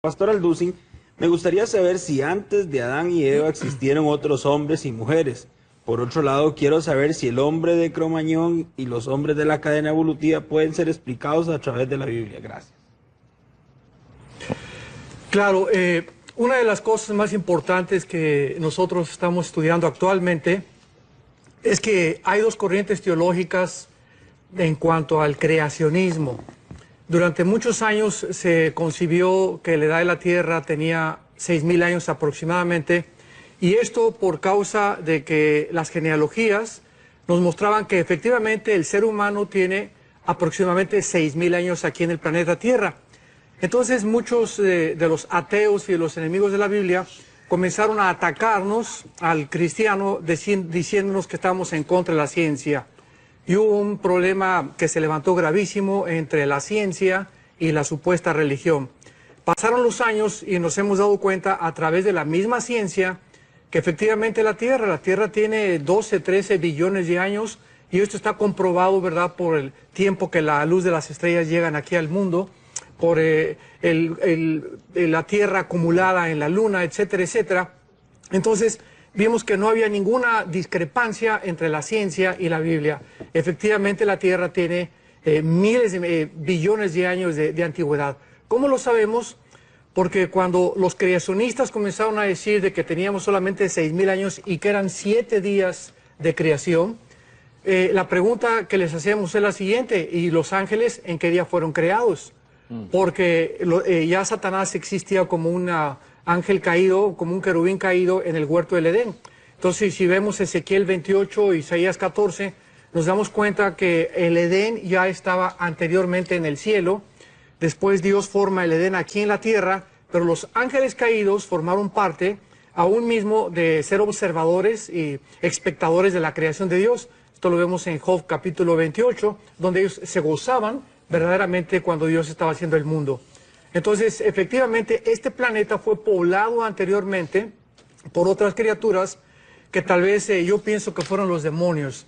Pastor Alducin, me gustaría saber si antes de Adán y Eva existieron otros hombres y mujeres. Por otro lado, quiero saber si el hombre de Cromañón y los hombres de la cadena evolutiva pueden ser explicados a través de la Biblia. Gracias. Claro, una de las cosas más importantes que nosotros estamos estudiando actualmente es que hay dos corrientes teológicas en cuanto al creacionismo. Durante muchos años se concibió que la edad de la Tierra tenía 6.000 años aproximadamente, y esto por causa de que las genealogías nos mostraban que efectivamente el ser humano tiene aproximadamente 6.000 años aquí en el planeta Tierra. Entonces muchos de los ateos y de los enemigos de la Biblia comenzaron a atacarnos al cristiano diciéndonos que estamos en contra de la ciencia. Y hubo un problema que se levantó gravísimo entre la ciencia y la supuesta religión. Pasaron los años y nos hemos dado cuenta a través de la misma ciencia que efectivamente la Tierra tiene 12, 13 billones de años, y esto está comprobado, ¿verdad?, por el tiempo que la luz de las estrellas llegan aquí al mundo, por la Tierra acumulada en la Luna, etcétera, etcétera. Entonces vimos que no había ninguna discrepancia entre la ciencia y la Biblia. Efectivamente la Tierra tiene miles de billones de años de antigüedad. ¿Cómo lo sabemos? Porque cuando los creacionistas comenzaron a decir de que teníamos solamente 6.000 años y que eran 7 días de creación, la pregunta que les hacemos es la siguiente: ¿y los ángeles en qué día fueron creados? Porque ya Satanás existía como un ángel caído, como un querubín caído en el huerto del Edén. Entonces, si vemos Ezequiel 28, Isaías 14, nos damos cuenta que el Edén ya estaba anteriormente en el cielo. Después Dios forma el Edén aquí en la tierra, pero los ángeles caídos formaron parte aún mismo de ser observadores y espectadores de la creación de Dios. Esto lo vemos en Job capítulo 28, donde ellos se gozaban verdaderamente cuando Dios estaba haciendo el mundo. Entonces, efectivamente, este planeta fue poblado anteriormente por otras criaturas que tal vez yo pienso que fueron los demonios.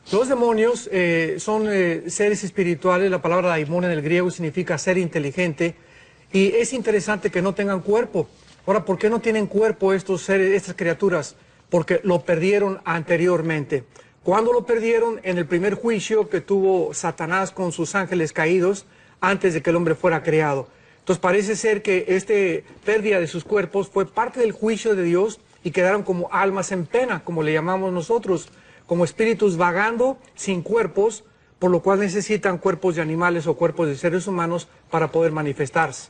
Los demonios son seres espirituales. La palabra daimon en el griego significa ser inteligente, y es interesante que no tengan cuerpo. Ahora, ¿por qué no tienen cuerpo estos seres, estas criaturas? Porque lo perdieron anteriormente. ¿Cuándo lo perdieron? En el primer juicio que tuvo Satanás con sus ángeles caídos antes de que el hombre fuera creado. Entonces parece ser que esta pérdida de sus cuerpos fue parte del juicio de Dios, y quedaron como almas en pena, como le llamamos nosotros, como espíritus vagando sin cuerpos, por lo cual necesitan cuerpos de animales o cuerpos de seres humanos para poder manifestarse.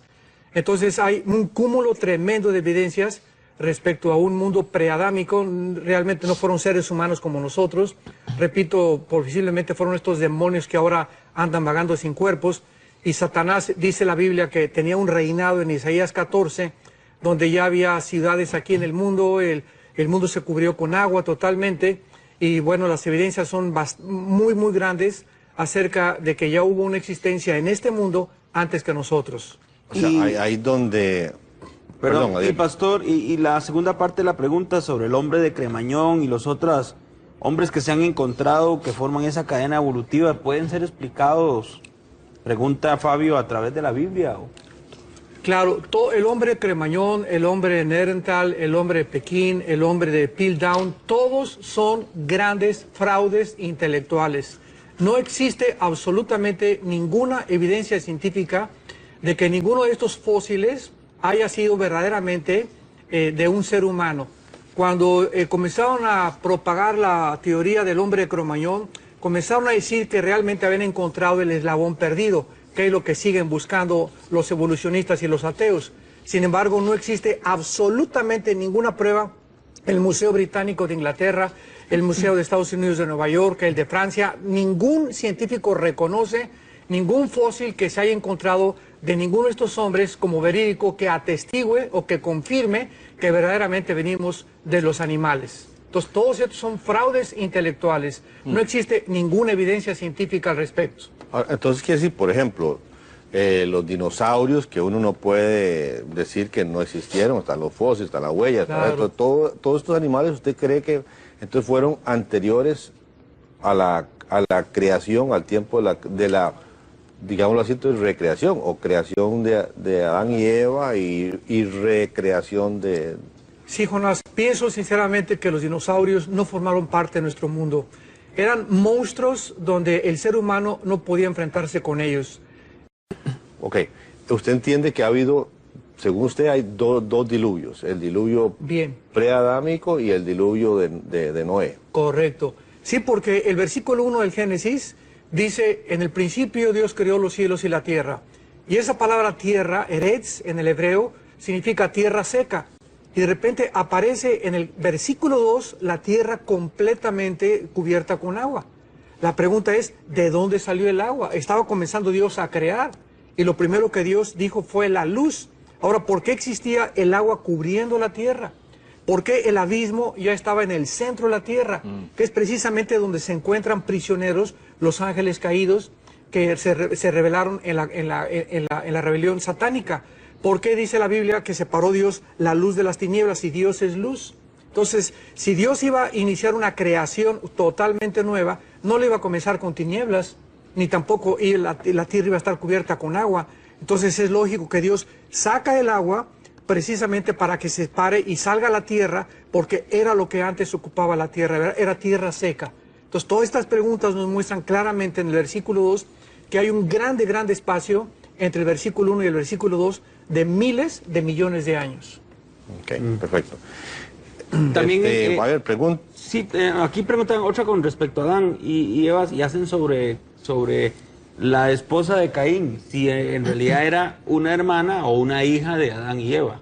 Entonces hay un cúmulo tremendo de evidencias respecto a un mundo preadámico. Realmente no fueron seres humanos como nosotros. Repito, posiblemente fueron estos demonios que ahora andan vagando sin cuerpos. Y Satanás, dice la Biblia, que tenía un reinado en Isaías 14, donde ya había ciudades aquí en el mundo, el mundo se cubrió con agua totalmente, y bueno, las evidencias son muy, muy grandes acerca de que ya hubo una existencia en este mundo antes que nosotros. O sea, ahí donde... Perdón, Perdón, y pastor, y la segunda parte de la pregunta sobre el hombre de Cremañón y los otros hombres que se han encontrado que forman esa cadena evolutiva, ¿pueden ser explicados, pregunta Fabio, a través de la Biblia? Claro, el hombre de Cremañón, el hombre de Neandertal, el hombre de Pekín, el hombre de Piltdown, todos son grandes fraudes intelectuales. No existe absolutamente ninguna evidencia científica de que ninguno de estos fósiles haya sido verdaderamente de un ser humano. Cuando comenzaron a propagar la teoría del hombre de Cromañón, comenzaron a decir que realmente habían encontrado el eslabón perdido, que es lo que siguen buscando los evolucionistas y los ateos. Sin embargo, no existe absolutamente ninguna prueba. El Museo Británico de Inglaterra, el Museo de Estados Unidos de Nueva York, el de Francia, ningún científico reconoce ningún fósil que se haya encontrado de ninguno de estos hombres como verídico, que atestigue o que confirme que verdaderamente venimos de los animales. Entonces, todos estos son fraudes intelectuales. No existe ninguna evidencia científica al respecto. Entonces, quiere decir, por ejemplo, los dinosaurios, que uno no puede decir que no existieron, están los fósiles, están las huellas, Claro. todos estos animales, ¿usted cree que entonces fueron anteriores a la creación, al tiempo de la digámoslo así, entonces recreación o creación de Adán y Eva y recreación de... Sí, Jonás, pienso sinceramente que los dinosaurios no formaron parte de nuestro mundo. Eran monstruos donde el ser humano no podía enfrentarse con ellos. Ok, usted entiende que ha habido, según usted, hay dos diluvios, el diluvio Bien. preadámico y el diluvio de Noé. Correcto. Sí, porque el versículo 1 del Génesis dice, en el principio Dios creó los cielos y la tierra. Y esa palabra tierra, eretz, en el hebreo, significa tierra seca. Y de repente aparece en el versículo 2 la tierra completamente cubierta con agua. La pregunta es, ¿de dónde salió el agua? Estaba comenzando Dios a crear. Y lo primero que Dios dijo fue la luz. Ahora, ¿por qué existía el agua cubriendo la tierra? ¿Por qué el abismo ya estaba en el centro de la tierra? Que es precisamente donde se encuentran prisioneros los ángeles caídos que se rebelaron en la rebelión satánica. ¿Por qué dice la Biblia que separó Dios la luz de las tinieblas y Dios es luz? Entonces, si Dios iba a iniciar una creación totalmente nueva, no le iba a comenzar con tinieblas, ni tampoco la tierra iba a estar cubierta con agua. Entonces es lógico que Dios saca el agua precisamente para que se pare y salga la tierra, porque era lo que antes ocupaba la tierra, era tierra seca. Entonces todas estas preguntas nos muestran claramente en el versículo 2 que hay un grande espacio entre el versículo 1 y el versículo 2 de miles de millones de años. Ok, perfecto. También, a ver, pregunta. Sí, aquí preguntan otra con respecto a Adán y Eva y hacen sobre la esposa de Caín, si en realidad era una hermana o una hija de Adán y Eva.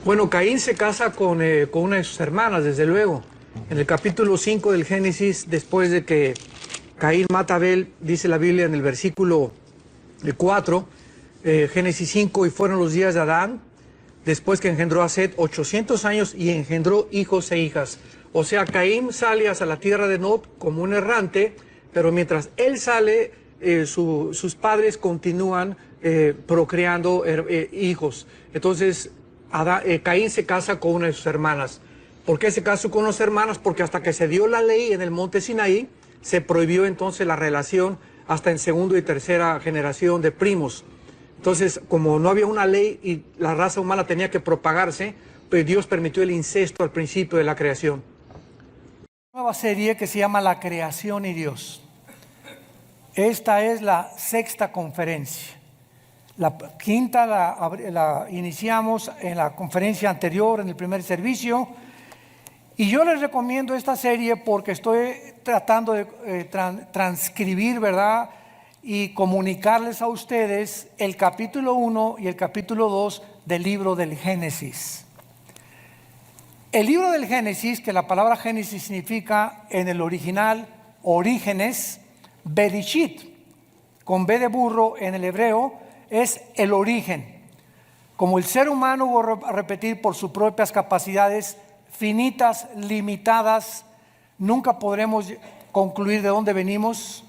Bueno, Caín se casa con una de sus hermanas, desde luego. En el capítulo 5 del Génesis, después de que Caín mata a Abel, dice la Biblia en el versículo 4, Génesis 5, y fueron los días de Adán, después que engendró a Set 800 años y engendró hijos e hijas. O sea, Caín sale hacia la tierra de Nod como un errante, pero mientras él sale, sus padres continúan procreando hijos. Entonces, Caín se casa con una de sus hermanas. ¿Por qué se casó con unas hermanas? Porque hasta que se dio la ley en el monte Sinaí, se prohibió entonces la relación hasta en segunda y tercera generación de primos. Entonces, como no había una ley y la raza humana tenía que propagarse, pues Dios permitió el incesto al principio de la creación. Nueva serie que se llama La Creación y Dios. Esta es la sexta conferencia. La quinta la iniciamos en la conferencia anterior, en el primer servicio. Y yo les recomiendo esta serie porque estoy tratando de transcribir, ¿verdad? Y comunicarles a ustedes el capítulo 1 y el capítulo 2 del libro del Génesis. El libro del Génesis, que la palabra Génesis significa en el original orígenes, Bereshit, con B de burro en el hebreo, es el origen. Como el ser humano va a repetir por sus propias capacidades finitas, limitadas, nunca podremos concluir de dónde venimos,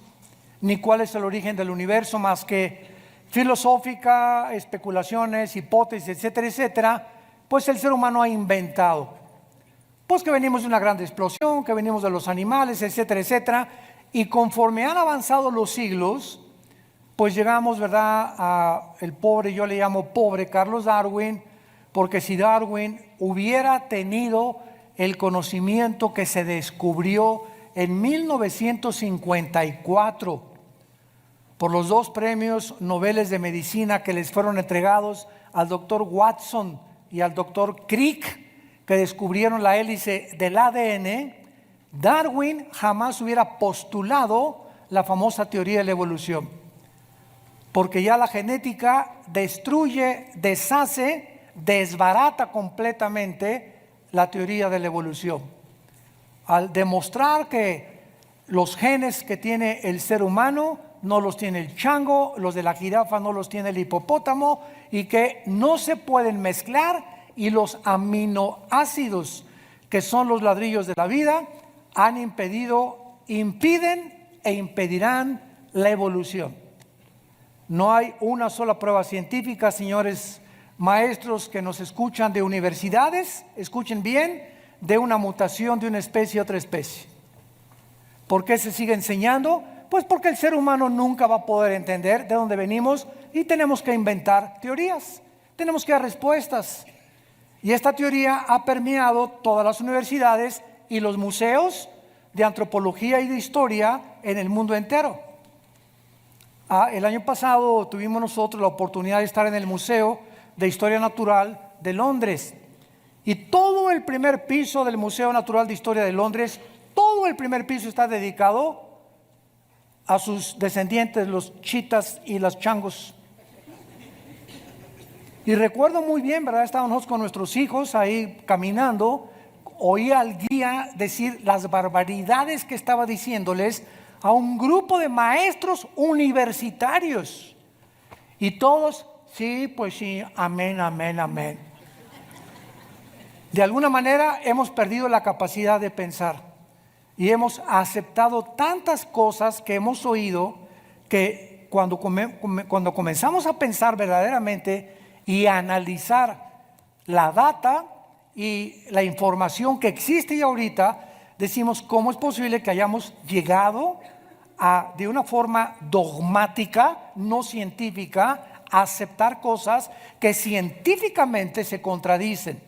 ni cuál es el origen del universo, más que filosófica, especulaciones, hipótesis, etcétera, etcétera, pues el ser humano ha inventado. Pues que venimos de una gran explosión, que venimos de los animales, etcétera, etcétera, y conforme han avanzado los siglos, pues llegamos, ¿verdad?, a el pobre, yo le llamo pobre Carlos Darwin, porque si Darwin hubiera tenido el conocimiento que se descubrió en 1954 por los 2 premios Nobel de Medicina que les fueron entregados al doctor Watson y al doctor Crick, que descubrieron la hélice del ADN, Darwin jamás hubiera postulado la famosa teoría de la evolución, porque ya la genética destruye, deshace, desbarata completamente la teoría de la evolución, al demostrar que los genes que tiene el ser humano no los tiene el chango, los de la jirafa no los tiene el hipopótamo, y que no se pueden mezclar, y los aminoácidos, que son los ladrillos de la vida, impiden e impedirán la evolución. No hay una sola prueba científica, señores maestros que nos escuchan de universidades, escuchen bien, de una mutación de una especie a otra especie. ¿Por qué se sigue enseñando? Pues porque el ser humano nunca va a poder entender de dónde venimos y tenemos que inventar teorías, tenemos que dar respuestas. Y esta teoría ha permeado todas las universidades y los museos de antropología y de historia en el mundo entero. El año pasado tuvimos nosotros la oportunidad de estar en el Museo de Historia Natural de Londres. Y todo el primer piso del Museo Natural de Historia de Londres, todo el primer piso está dedicado a sus descendientes, los chitas y los changos. Y recuerdo muy bien, ¿verdad? Estábamos con nuestros hijos ahí caminando, oía al guía decir las barbaridades que estaba diciéndoles a un grupo de maestros universitarios. Y todos, sí, pues sí, amén, amén, amén. De alguna manera hemos perdido la capacidad de pensar y hemos aceptado tantas cosas que hemos oído que cuando comenzamos a pensar verdaderamente y a analizar la data y la información que existe ya ahorita, decimos, ¿cómo es posible que hayamos llegado a, de una forma dogmática, no científica, a aceptar cosas que científicamente se contradicen?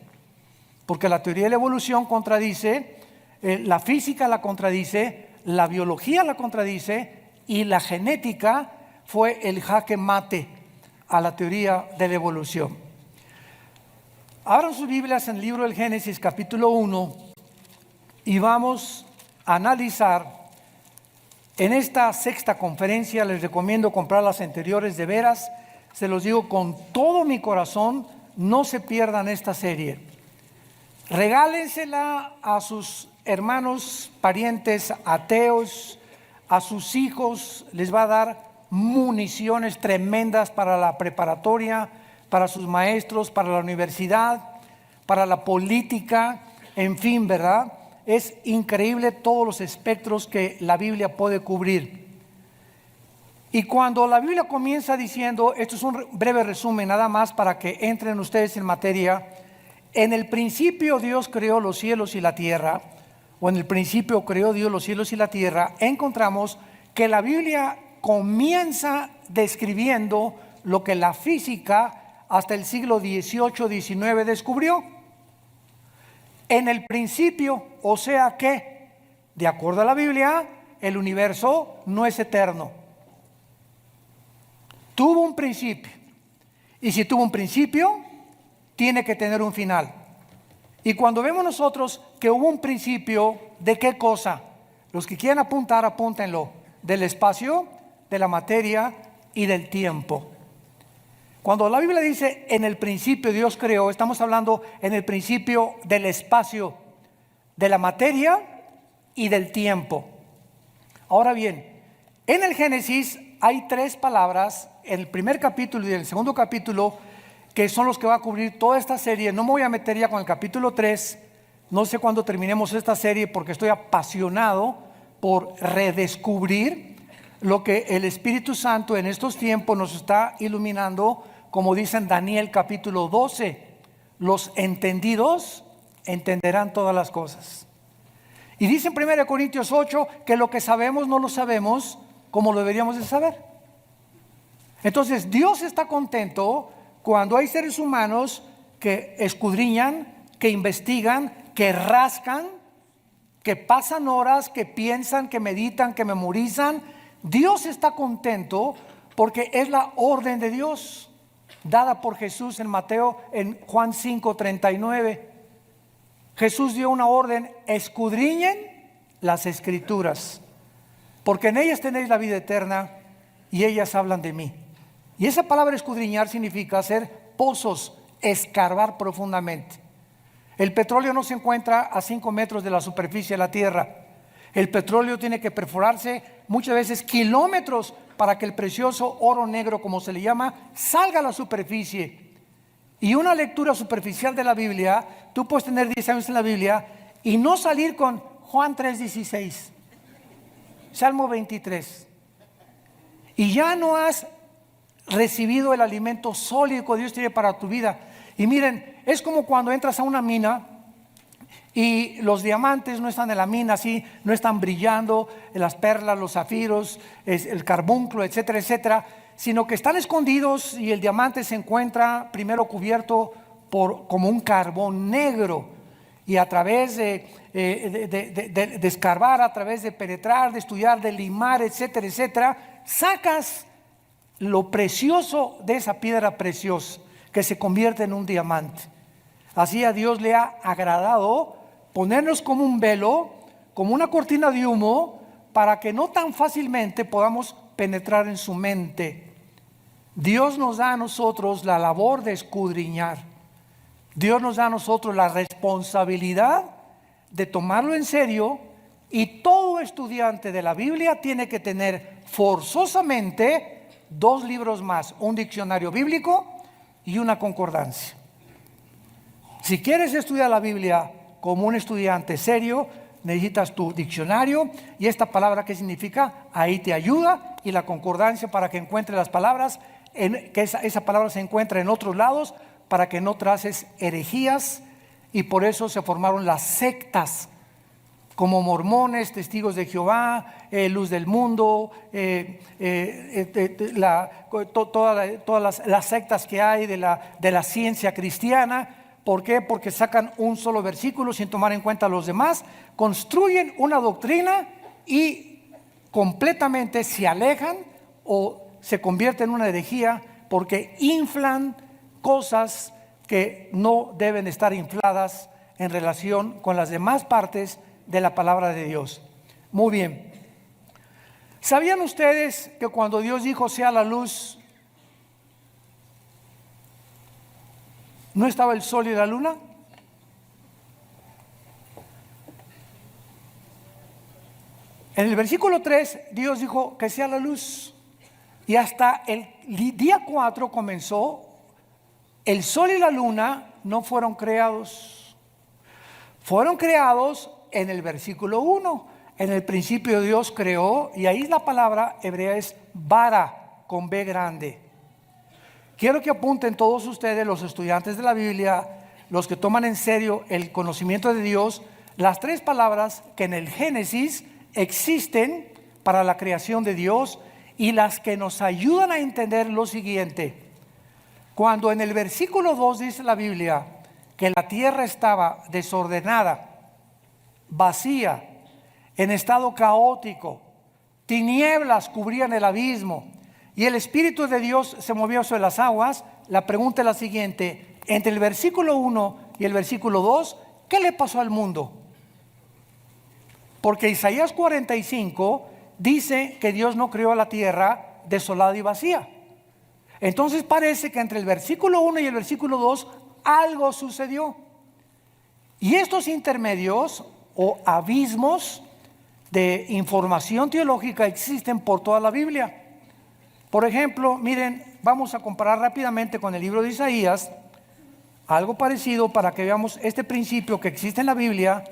Porque la teoría de la evolución contradice, la física la contradice, la biología la contradice y la genética fue el jaque mate a la teoría de la evolución. Abran sus Biblias en el libro del Génesis capítulo 1 y vamos a analizar en esta sexta conferencia. Les recomiendo comprar las anteriores, de veras, se los digo con todo mi corazón, no se pierdan esta serie. Regálensela a sus hermanos, parientes, ateos, a sus hijos, les va a dar municiones tremendas para la preparatoria, para sus maestros, para la universidad, para la política, en fin, ¿verdad? Es increíble todos los espectros que la Biblia puede cubrir. Y cuando la Biblia comienza diciendo, esto es un breve resumen nada más para que entren ustedes en materia, en el principio Dios creó los cielos y la tierra, o en el principio creó Dios los cielos y la tierra, encontramos que la Biblia comienza describiendo lo que la física hasta el siglo XVIII-XIX descubrió. En el principio, o sea que, de acuerdo a la Biblia, el universo no es eterno. Tuvo un principio. Y si tuvo un principio, tiene que tener un final. Y cuando vemos nosotros que hubo un principio, ¿de qué cosa? Los que quieran apuntar, apúntenlo. Del espacio, de la materia y del tiempo. Cuando la Biblia dice en el principio Dios creó, estamos hablando en el principio del espacio, de la materia y del tiempo. Ahora bien, en el Génesis hay tres palabras, en el primer capítulo y en el segundo capítulo, que son los que va a cubrir toda esta serie. No me voy a meter ya con el capítulo 3, no sé cuándo terminemos esta serie porque estoy apasionado por redescubrir lo que el Espíritu Santo en estos tiempos nos está iluminando, como dice en Daniel capítulo 12, los entendidos entenderán todas las cosas. Y dice en 1 Corintios 8 que lo que sabemos no lo sabemos como lo deberíamos de saber. Entonces Dios está contento cuando hay seres humanos que escudriñan, que investigan, que rascan, que pasan horas, que piensan, que meditan, que memorizan. Dios está contento porque es la orden de Dios dada por Jesús en Mateo, en Juan 5:39. Jesús dio una orden: escudriñen las escrituras, porque en ellas tenéis la vida eterna y ellas hablan de mí. Y esa palabra escudriñar significa hacer pozos, escarbar profundamente. El petróleo no se encuentra a 5 metros de la superficie de la tierra. El petróleo tiene que perforarse muchas veces kilómetros para que el precioso oro negro, como se le llama, salga a la superficie. Y una lectura superficial de la Biblia, tú puedes tener 10 años en la Biblia y no salir con Juan 3:16, Salmo 23. Y ya no has recibido el alimento sólido que Dios tiene para tu vida. Y miren, es como cuando entras a una mina Y los diamantes no están en la mina así, no están brillando, las perlas, los zafiros, el carbunclo, etcétera, etcétera, sino que están escondidos y el diamante se encuentra primero cubierto como un carbón negro. Y a través de escarbar, a través de penetrar, de estudiar, de limar, etcétera, etcétera, sacas lo precioso de esa piedra preciosa que se convierte en un diamante. Así a Dios le ha agradado ponernos como un velo, como una cortina de humo, para que no tan fácilmente podamos penetrar en su mente. Dios nos da a nosotros la labor de escudriñar. Dios nos da a nosotros la responsabilidad de tomarlo en serio, y todo estudiante de la Biblia tiene que tener forzosamente 2 libros más, un diccionario bíblico y una concordancia. Si quieres estudiar la Biblia como un estudiante serio, necesitas tu diccionario y esta palabra, ¿qué significa? Ahí te ayuda, y la concordancia para que encuentres las palabras, que esa palabra se encuentra en otros lados, para que no traces herejías. Y por eso se formaron las sectas, como mormones, testigos de Jehová, luz del mundo, todas las sectas que hay de la ciencia cristiana. ¿Por qué? Porque sacan un solo versículo sin tomar en cuenta los demás, construyen una doctrina y completamente se alejan o se convierten en una herejía, porque inflan cosas que no deben estar infladas en relación con las demás partes de la palabra de Dios. Muy bien. ¿Sabían ustedes que cuando Dios dijo sea la luz, no estaba el sol y la luna? En el versículo 3 Dios dijo que sea la luz, y hasta el día 4 comenzó. El sol y la luna no fueron creados. Fueron creados en el versículo 1. En el principio Dios creó, y ahí la palabra hebrea es bara, con B grande. Quiero que apunten todos ustedes, los estudiantes de la Biblia, los que toman en serio el conocimiento de Dios, las 3 palabras que en el Génesis existen para la creación de Dios, y las que nos ayudan a entender lo siguiente. Cuando en el versículo 2 dice la Biblia que la tierra estaba desordenada, vacía, en estado caótico, tinieblas cubrían el abismo y el Espíritu de Dios se movió sobre las aguas, la pregunta es la siguiente: entre el versículo 1 y el versículo 2, ¿qué le pasó al mundo? Porque Isaías 45 dice que Dios no creó la tierra desolada y vacía. Entonces parece que entre el versículo 1 y el versículo 2 algo sucedió. Y estos intermedios o abismos de información teológica existen por toda la Biblia. Por ejemplo, miren, vamos a comparar rápidamente con el libro de Isaías, algo parecido para que veamos este principio que existe en la Biblia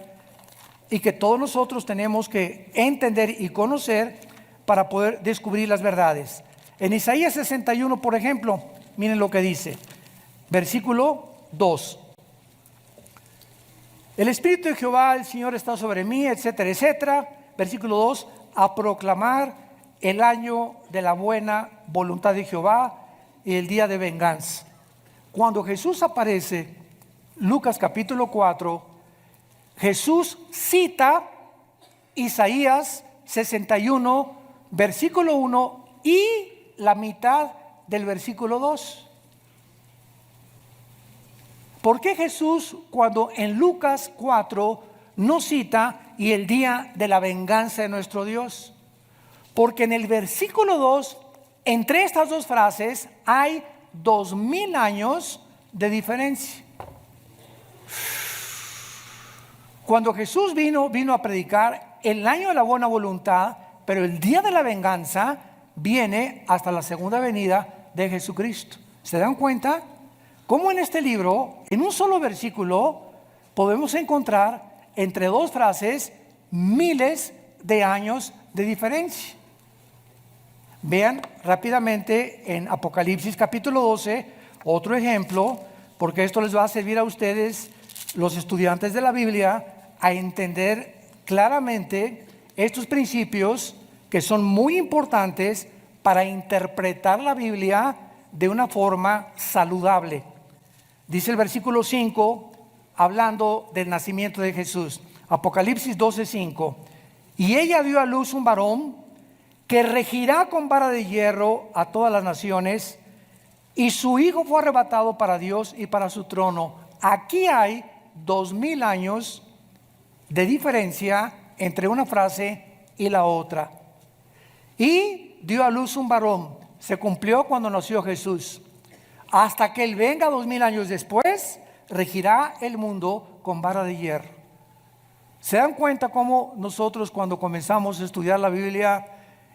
y que todos nosotros tenemos que entender y conocer para poder descubrir las verdades. En Isaías 61, por ejemplo, miren lo que dice, versículo 2. El Espíritu de Jehová, el Señor, está sobre mí, etcétera, etcétera. Versículo 2, a proclamar el año de la buena voluntad de Jehová y el día de venganza. Cuando Jesús aparece, Lucas capítulo 4, Jesús cita Isaías 61, versículo 1 y la mitad del versículo 2. ¿Por qué Jesús, cuando en Lucas 4 no cita y el día de la venganza de nuestro Dios? Porque en el versículo 2, entre estas 2 frases, hay 2000 años de diferencia. Cuando Jesús vino a predicar el año de la buena voluntad, pero el día de la venganza viene hasta la segunda venida de Jesucristo. ¿Se dan cuenta? Cómo en este libro, en un solo versículo, podemos encontrar entre 2 frases miles de años de diferencia. Vean rápidamente en Apocalipsis capítulo 12, otro ejemplo, porque esto les va a servir a ustedes los estudiantes de la Biblia a entender claramente estos principios que son muy importantes para interpretar la Biblia de una forma saludable. Dice el versículo 5, hablando del nacimiento de Jesús, Apocalipsis 12:5, y ella dio a luz un varón que regirá con vara de hierro a todas las naciones, y su hijo fue arrebatado para Dios y para su trono. Aquí hay 2000 años de diferencia entre una frase y la otra. Y dio a luz un varón. Se cumplió cuando nació Jesús. Hasta que Él venga 2000 años después, regirá el mundo con vara de hierro. ¿Se dan cuenta cómo nosotros, cuando comenzamos a estudiar la Biblia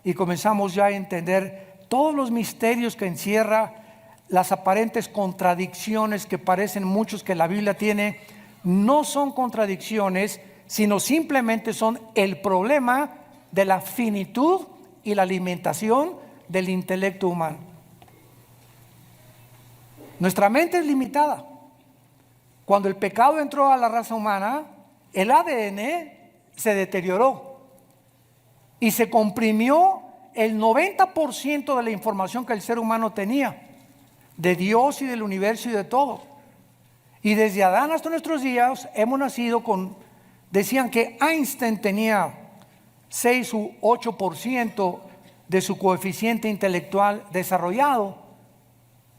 y comenzamos ya a entender todos los misterios que encierra, las aparentes contradicciones que parecen muchos que la Biblia tiene, no son contradicciones, sino simplemente son el problema de la finitud y la alimentación del intelecto humano? Nuestra mente es limitada. Cuando el pecado entró a la raza humana, el ADN se deterioró y se comprimió el 90% de la información que el ser humano tenía de Dios y del universo y de todo. Y desde Adán hasta nuestros días hemos nacido con, decían que Einstein tenía 6 u 8% de su coeficiente intelectual desarrollado.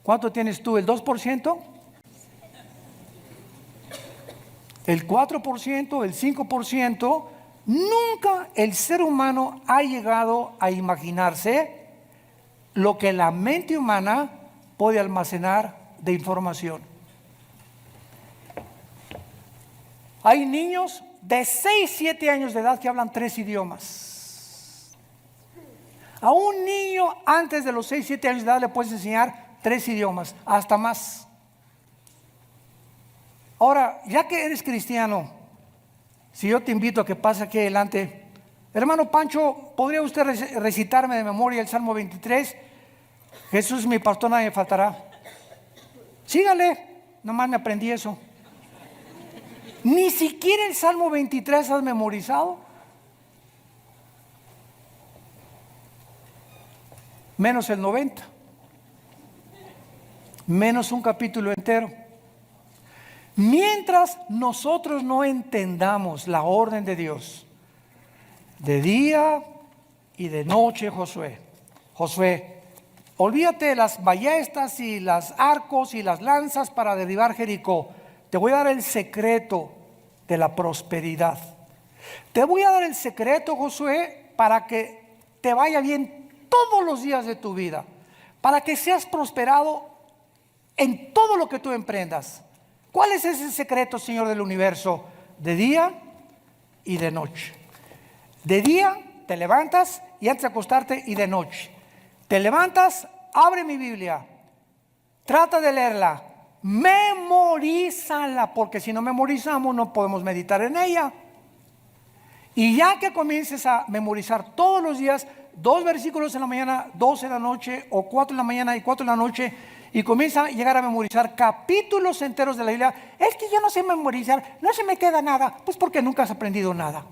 ¿Cuánto tienes tú? ¿El 2%? ¿El 4%? ¿El 5%? Nunca el ser humano ha llegado a imaginarse lo que la mente humana puede almacenar de información. Hay niños de 6, 7 años de edad que hablan 3 idiomas. A un niño antes de los 6, 7 años de edad le puedes enseñar 3 idiomas, hasta más. Ahora, ya que eres cristiano, si yo te invito a que pase aquí adelante, hermano Pancho, ¿podría usted recitarme de memoria el Salmo 23? Jesús mi pastor, nadie me faltará. Sígale, nomás me aprendí eso. Ni siquiera el Salmo 23 has memorizado. Menos el 90. Menos un capítulo entero. Mientras nosotros no entendamos la orden de Dios, de día y de noche, Josué, olvídate de las ballestas y las arcos y las lanzas para derribar Jericó. Te voy a dar el secreto de la prosperidad. Te voy a dar el secreto, Josué, para que te vaya bien todos los días de tu vida, para que seas prosperado en todo lo que tú emprendas. ¿Cuál es ese secreto, Señor del universo? De día y de noche. De día te levantas y antes de acostarte, y de noche te levantas, abre mi Biblia, trata de leerla, memorízala, porque si no memorizamos no podemos meditar en ella. Y ya que comiences a memorizar todos los días 2 versículos en la mañana, 2 en la noche, o 4 en la mañana y 4 en la noche, y comienza a llegar a memorizar capítulos enteros de la Biblia. Es que yo no sé memorizar, no se me queda nada. Pues porque nunca has aprendido nada.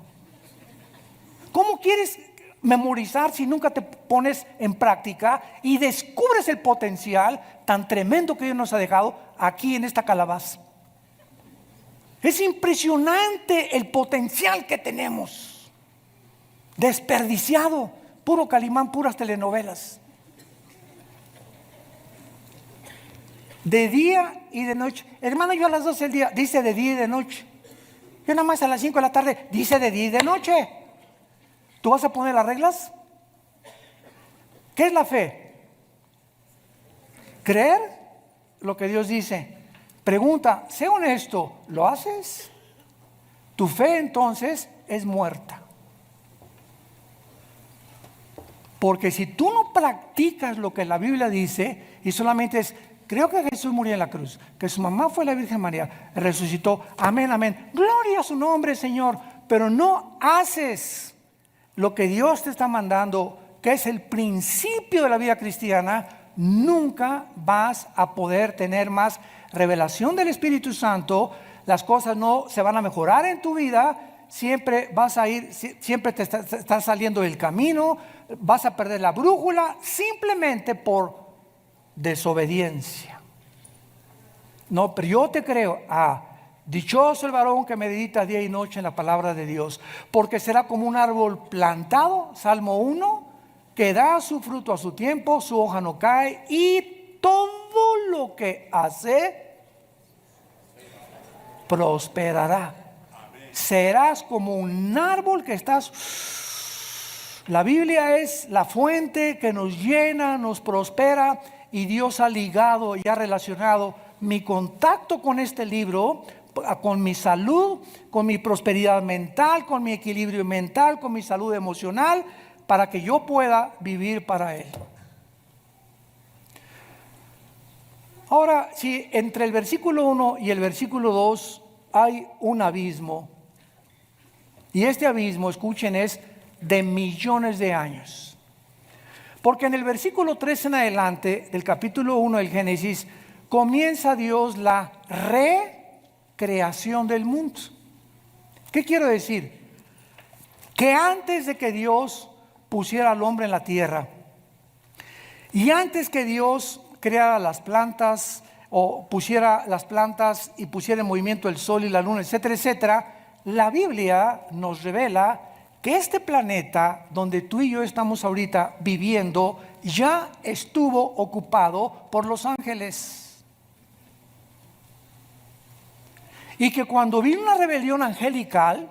¿Cómo quieres memorizar si nunca te pones en práctica y descubres el potencial tan tremendo que Dios nos ha dejado aquí en esta calabaza? Es impresionante el potencial que tenemos, desperdiciado, puro Calimán, puras telenovelas. De día y de noche. Hermano, yo a las 12 del día, dice de día y de noche. Yo nada más a las 5 de la tarde, dice de día y de noche. ¿Tú vas a poner las reglas? ¿Qué es la fe? Creer lo que Dios dice. Pregunta, sé honesto, ¿lo haces? Tu fe entonces es muerta. Porque si tú no practicas lo que la Biblia dice y solamente es, creo que Jesús murió en la cruz, que su mamá fue la Virgen María, resucitó, amén, amén, gloria a su nombre, Señor, pero no haces lo que Dios te está mandando, que es el principio de la vida cristiana, nunca vas a poder tener más revelación del Espíritu Santo, las cosas no se van a mejorar en tu vida, siempre vas a ir, siempre te estás saliendo del camino, vas a perder la brújula simplemente por desobediencia. No, pero yo te creo, dichoso el varón que medita día y noche en la palabra de Dios, porque será como un árbol plantado, Salmo 1, que da su fruto a su tiempo, su hoja no cae y todo lo que hace prosperará. Serás como un árbol que estás. La Biblia es la fuente que nos llena, nos prospera, y Dios ha ligado y ha relacionado mi contacto con este libro con mi salud, con mi prosperidad mental, con mi equilibrio mental, con mi salud emocional, para que yo pueda vivir para Él. Ahora, si entre el versículo 1 y el versículo 2 hay un abismo, y este abismo, escuchen, es de millones de años. Porque en el versículo 3 en adelante del capítulo 1 del Génesis, comienza Dios la recreación del mundo. ¿Qué quiero decir? Que antes de que Dios pusiera al hombre en la tierra, y antes que Dios creara las plantas, o pusiera las plantas y pusiera en movimiento el sol y la luna, etcétera, etcétera, la Biblia nos revela que este planeta donde tú y yo estamos ahorita viviendo ya estuvo ocupado por los ángeles. Y que cuando vino una rebelión angelical,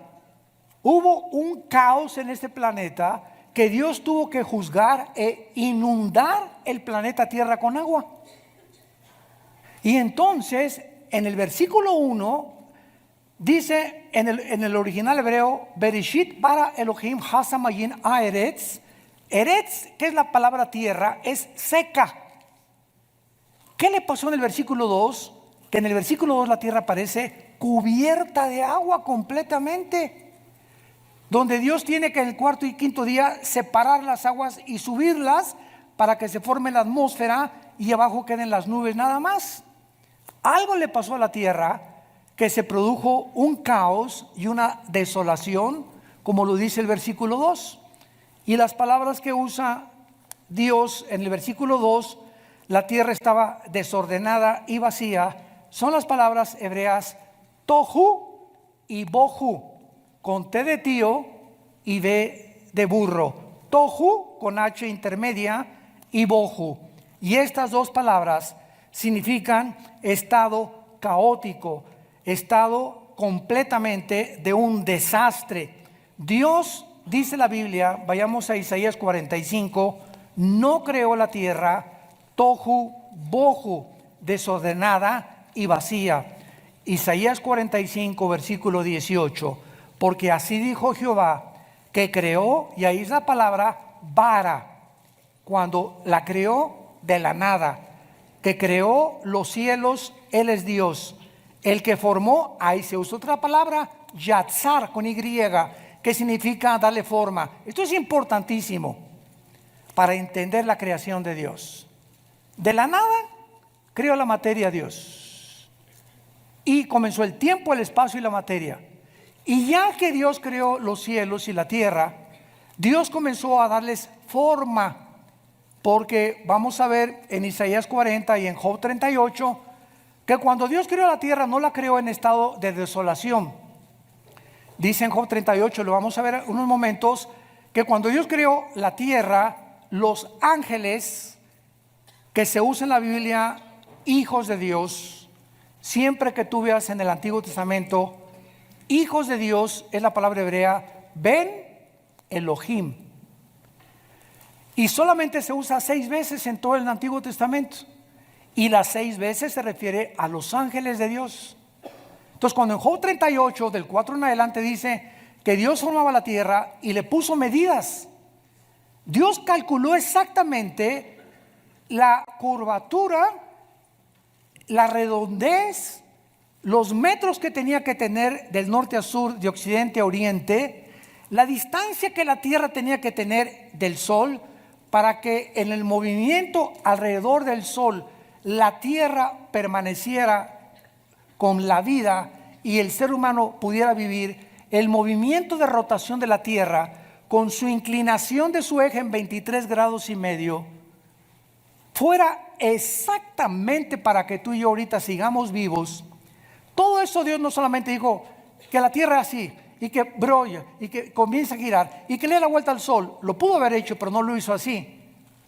hubo un caos en este planeta que Dios tuvo que juzgar e inundar el planeta Tierra con agua. Y entonces, en el versículo 1, dice en el original hebreo, Bereshit bara Elohim hasamayin haaretz. Eretz, que es la palabra tierra, es seca. ¿Qué le pasó en el versículo 2? Que en el versículo 2 la tierra parece cubierta de agua completamente, donde Dios tiene que en el cuarto y quinto día separar las aguas y subirlas para que se forme la atmósfera y abajo queden las nubes nada más. Algo le pasó a la tierra, que se produjo un caos y una desolación, como lo dice el versículo 2. Y las palabras que usa Dios en el versículo 2, la tierra estaba desordenada y vacía, son las palabras hebreas tohu y bohu, con T de tío y B de burro. Tohu con H intermedia y bohu. Y estas dos palabras significan estado caótico, estado completamente de un desastre. Dios, dice la Biblia, vayamos a Isaías 45, no creó la tierra tohu bohu, desordenada y vacía. Isaías 45, versículo 18, porque así dijo Jehová, que creó, y ahí es la palabra bara, cuando la creó de la nada, que creó los cielos, Él es Dios. El que formó, ahí se usa otra palabra, yatzar con Y, que significa darle forma. Esto es importantísimo para entender la creación de Dios. De la nada creó la materia Dios, y comenzó el tiempo, el espacio y la materia. Y ya que Dios creó los cielos y la tierra, Dios comenzó a darles forma, porque vamos a ver en Isaías 40 y en Job 38, que cuando Dios creó la tierra no la creó en estado de desolación. Dice en Job 38, lo vamos a ver en unos momentos, que cuando Dios creó la tierra, los ángeles, que se usa en la Biblia, hijos de Dios, siempre que tú veas en el Antiguo Testamento, hijos de Dios, es la palabra hebrea, Ben Elohim. Y solamente se usa 6 veces en todo el Antiguo Testamento. Y las 6 veces se refiere a los ángeles de Dios. Entonces, cuando en Job 38, del 4 en adelante, dice que Dios formaba la tierra y le puso medidas. Dios calculó exactamente la curvatura, la redondez, los metros que tenía que tener del norte a sur, de occidente a oriente, la distancia que la tierra tenía que tener del sol, para que en el movimiento alrededor del sol la tierra permaneciera con la vida y el ser humano pudiera vivir, el movimiento de rotación de la Tierra con su inclinación de su eje en 23 grados y medio fuera exactamente para que tú y yo ahorita sigamos vivos, todo eso Dios no solamente dijo que la Tierra es así y que brolla y que comienza a girar y que le dé la vuelta al sol, lo pudo haber hecho, pero no lo hizo así,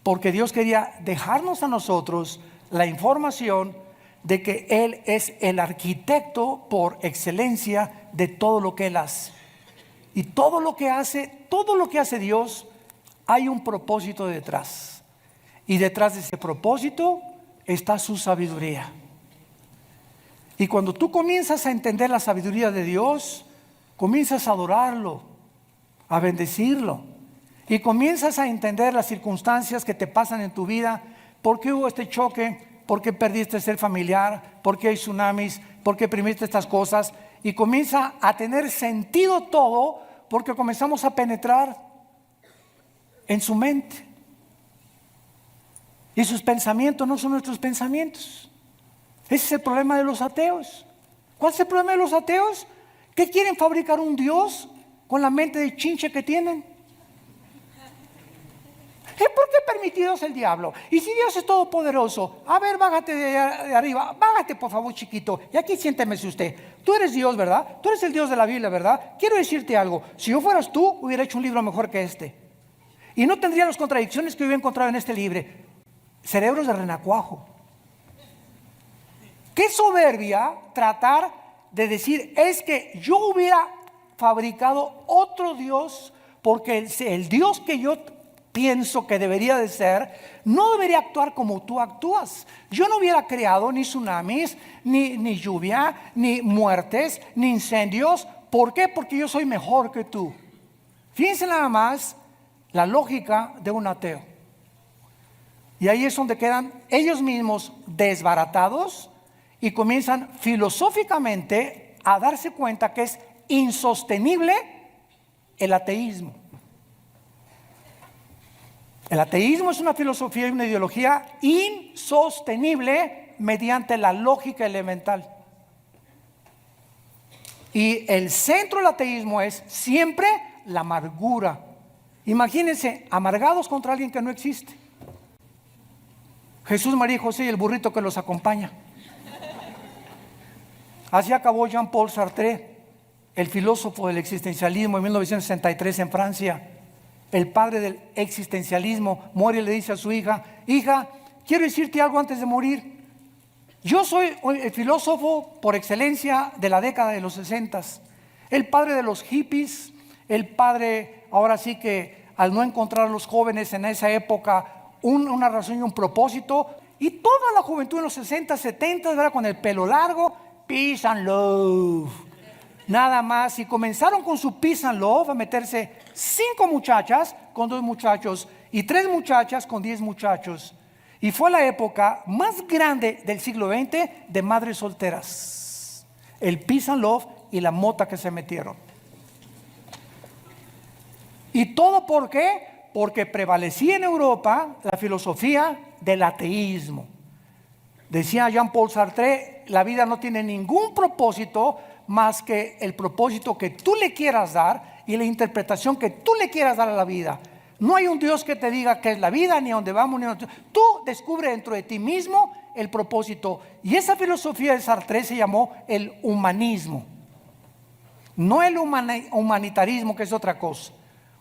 porque Dios quería dejarnos a nosotros la información de que Él es el arquitecto por excelencia de todo lo que Él hace. Y todo lo que hace Dios, hay un propósito detrás. Y detrás de ese propósito está su sabiduría. Y cuando tú comienzas a entender la sabiduría de Dios, comienzas a adorarlo, a bendecirlo. Y comienzas a entender las circunstancias que te pasan en tu vida. ¿Por qué hubo este choque? ¿Por qué perdiste el ser familiar? ¿Por qué hay tsunamis? ¿Por qué primiste estas cosas? Y comienza a tener sentido todo, porque comenzamos a penetrar en su mente. Y sus pensamientos no son nuestros pensamientos. Ese es el problema de los ateos. ¿Cuál es el problema de los ateos? ¿Que quieren fabricar un Dios con la mente de chinche que tienen? ¿Por qué permitidos el diablo? Y si Dios es todopoderoso, a ver, bájate de arriba, bájate por favor, chiquito, y aquí siéntemese usted. Tú eres Dios, ¿verdad? Tú eres el Dios de la Biblia, ¿verdad? Quiero decirte algo, si yo fueras tú, hubiera hecho un libro mejor que este. Y no tendría las contradicciones que hubiera encontrado en este libro. Cerebros de renacuajo. Qué soberbia tratar de decir, es que yo hubiera fabricado otro Dios, porque el Dios que yo pienso que debería de ser, no debería actuar como tú actúas. Yo no hubiera creado ni tsunamis, ni lluvia, ni muertes, ni incendios. ¿Por qué? Porque yo soy mejor que tú. Fíjense nada más la lógica de un ateo. Y ahí es donde quedan ellos mismos desbaratados y comienzan filosóficamente a darse cuenta que es insostenible el ateísmo. El ateísmo es una filosofía y una ideología insostenible mediante la lógica elemental. Y el centro del ateísmo es siempre la amargura. Imagínense, amargados contra alguien que no existe. Jesús, María y José y el burrito que los acompaña. Así acabó Jean-Paul Sartre, el filósofo del existencialismo en 1963 en Francia. El padre del existencialismo muere y le dice a su hija, hija, quiero decirte algo antes de morir. Yo soy el filósofo por excelencia de la década de los 60, el padre de los hippies, el padre, ahora sí que al no encontrar a los jóvenes en esa época una razón y un propósito, y toda la juventud en los 60, 70, ¿verdad? Con el pelo largo, peace and love. Nada más, y comenzaron con su peace and love a meterse 5 muchachas con 2 muchachos y 3 muchachas con 10 muchachos. Y fue la época más grande del siglo XX de madres solteras. El peace and love y la mota que se metieron. ¿Y todo por qué? Porque prevalecía en Europa la filosofía del ateísmo. Decía Jean-Paul Sartre, la vida no tiene ningún propósito más que el propósito que tú le quieras dar y la interpretación que tú le quieras dar a la vida. No hay un Dios que te diga qué es la vida, ni a dónde vamos, ni a dónde. Tú descubre dentro de ti mismo el propósito. Y esa filosofía de Sartre se llamó el humanismo. No el humanitarismo, que es otra cosa.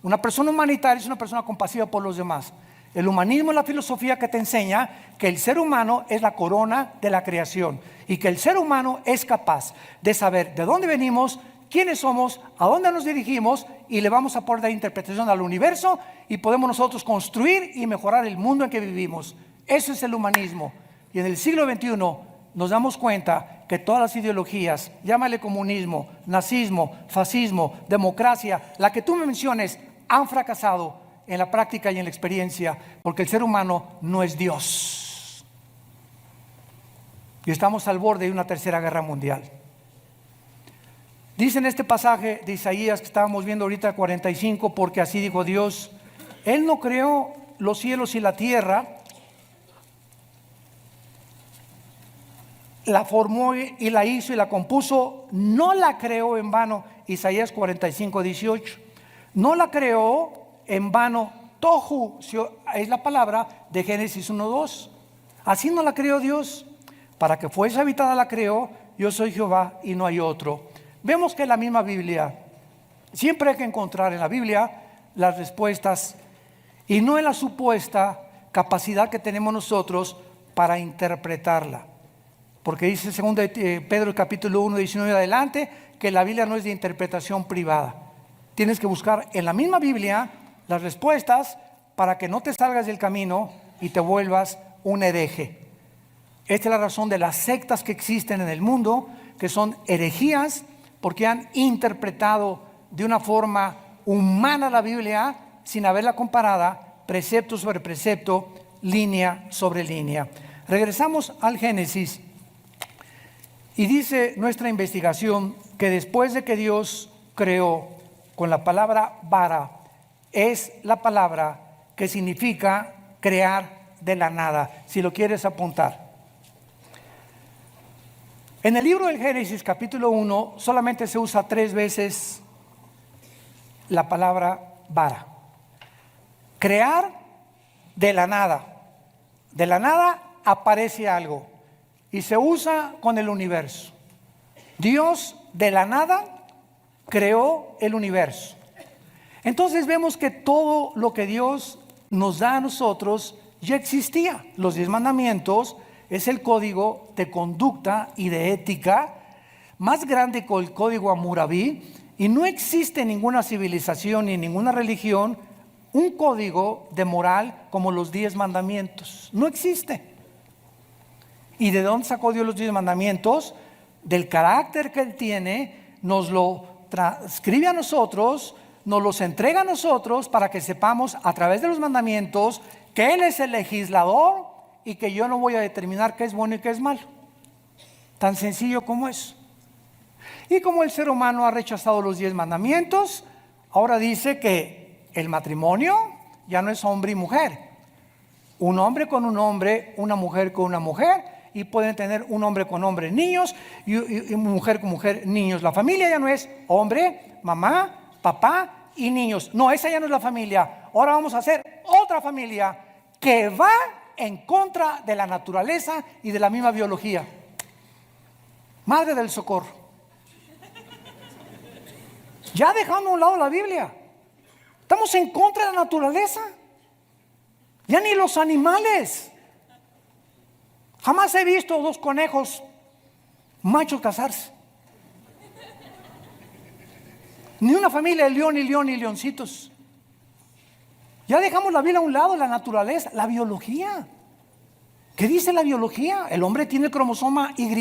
Una persona humanitaria es una persona compasiva por los demás. El humanismo es la filosofía que te enseña que el ser humano es la corona de la creación y que el ser humano es capaz de saber de dónde venimos, quiénes somos, a dónde nos dirigimos, y le vamos a poder dar interpretación al universo y podemos nosotros construir y mejorar el mundo en que vivimos. Eso es el humanismo. Y en el siglo XXI nos damos cuenta que todas las ideologías, llámale comunismo, nazismo, fascismo, democracia, la que tú me menciones, han fracasado en la práctica y en la experiencia, porque el ser humano no es Dios. Y estamos al borde de una tercera guerra mundial. Dice en este pasaje de Isaías que estábamos viendo ahorita, 45, porque así dijo Dios, Él no creó los cielos y la tierra la formó y la hizo y la compuso, no la creó en vano. Isaías 45:18. No la creó en vano. Tohu es la palabra de Génesis 1:2. Así no la creó Dios. Para que fuese habitada la creó. Yo soy Jehová y no hay otro. Vemos que en la misma Biblia siempre hay que encontrar en la Biblia las respuestas y no en la supuesta capacidad que tenemos nosotros para interpretarla. Porque dice 2 Pedro capítulo 1, 19 adelante, que la Biblia no es de interpretación privada. Tienes que buscar en la misma Biblia las respuestas para que no te salgas del camino y te vuelvas un hereje. Esta es la razón de las sectas que existen en el mundo, que son herejías, porque han interpretado de una forma humana la Biblia sin haberla comparada precepto sobre precepto, línea sobre línea. Regresamos al Génesis. Y dice nuestra investigación que después de que Dios creó con la palabra bara, es la palabra que significa crear de la nada, si lo quieres apuntar. En el libro del Génesis capítulo 1 solamente se usa 3 veces la palabra bara. Crear de la nada. De la nada aparece algo. Y se usa con el universo. Dios de la nada creó el universo. Entonces vemos que todo lo que Dios nos da a nosotros ya existía. Los 10 mandamientos es el código de conducta y de ética más grande que el código Hammurabi, y no existe ninguna civilización ni ninguna religión un código de moral como los 10 mandamientos. No existe. ¿Y de dónde sacó Dios los 10 mandamientos? Del carácter que Él tiene, nos lo transcribe a nosotros, nos los entrega a nosotros para que sepamos a través de los mandamientos que Él es el legislador y que yo no voy a determinar qué es bueno y qué es malo. Tan sencillo como eso. Y como el ser humano ha rechazado los 10 mandamientos, ahora dice que el matrimonio ya no es hombre y mujer. Un hombre con un hombre, una mujer con una mujer, y pueden tener un hombre con hombre niños y mujer con mujer niños. La familia ya no es hombre, mamá, papá y niños. No, esa ya no es la familia. Ahora vamos a hacer otra familia que va en contra de la naturaleza y de la misma biología. Madre del Socorro. Ya dejando a un lado la Biblia. Estamos en contra de la naturaleza. Ya ni los animales. Jamás he visto 2 conejos machos casarse. Ni una familia de león y leoncitos. Ya dejamos la vida a un lado, la naturaleza, la biología. ¿Qué dice la biología? El hombre tiene el cromosoma Y.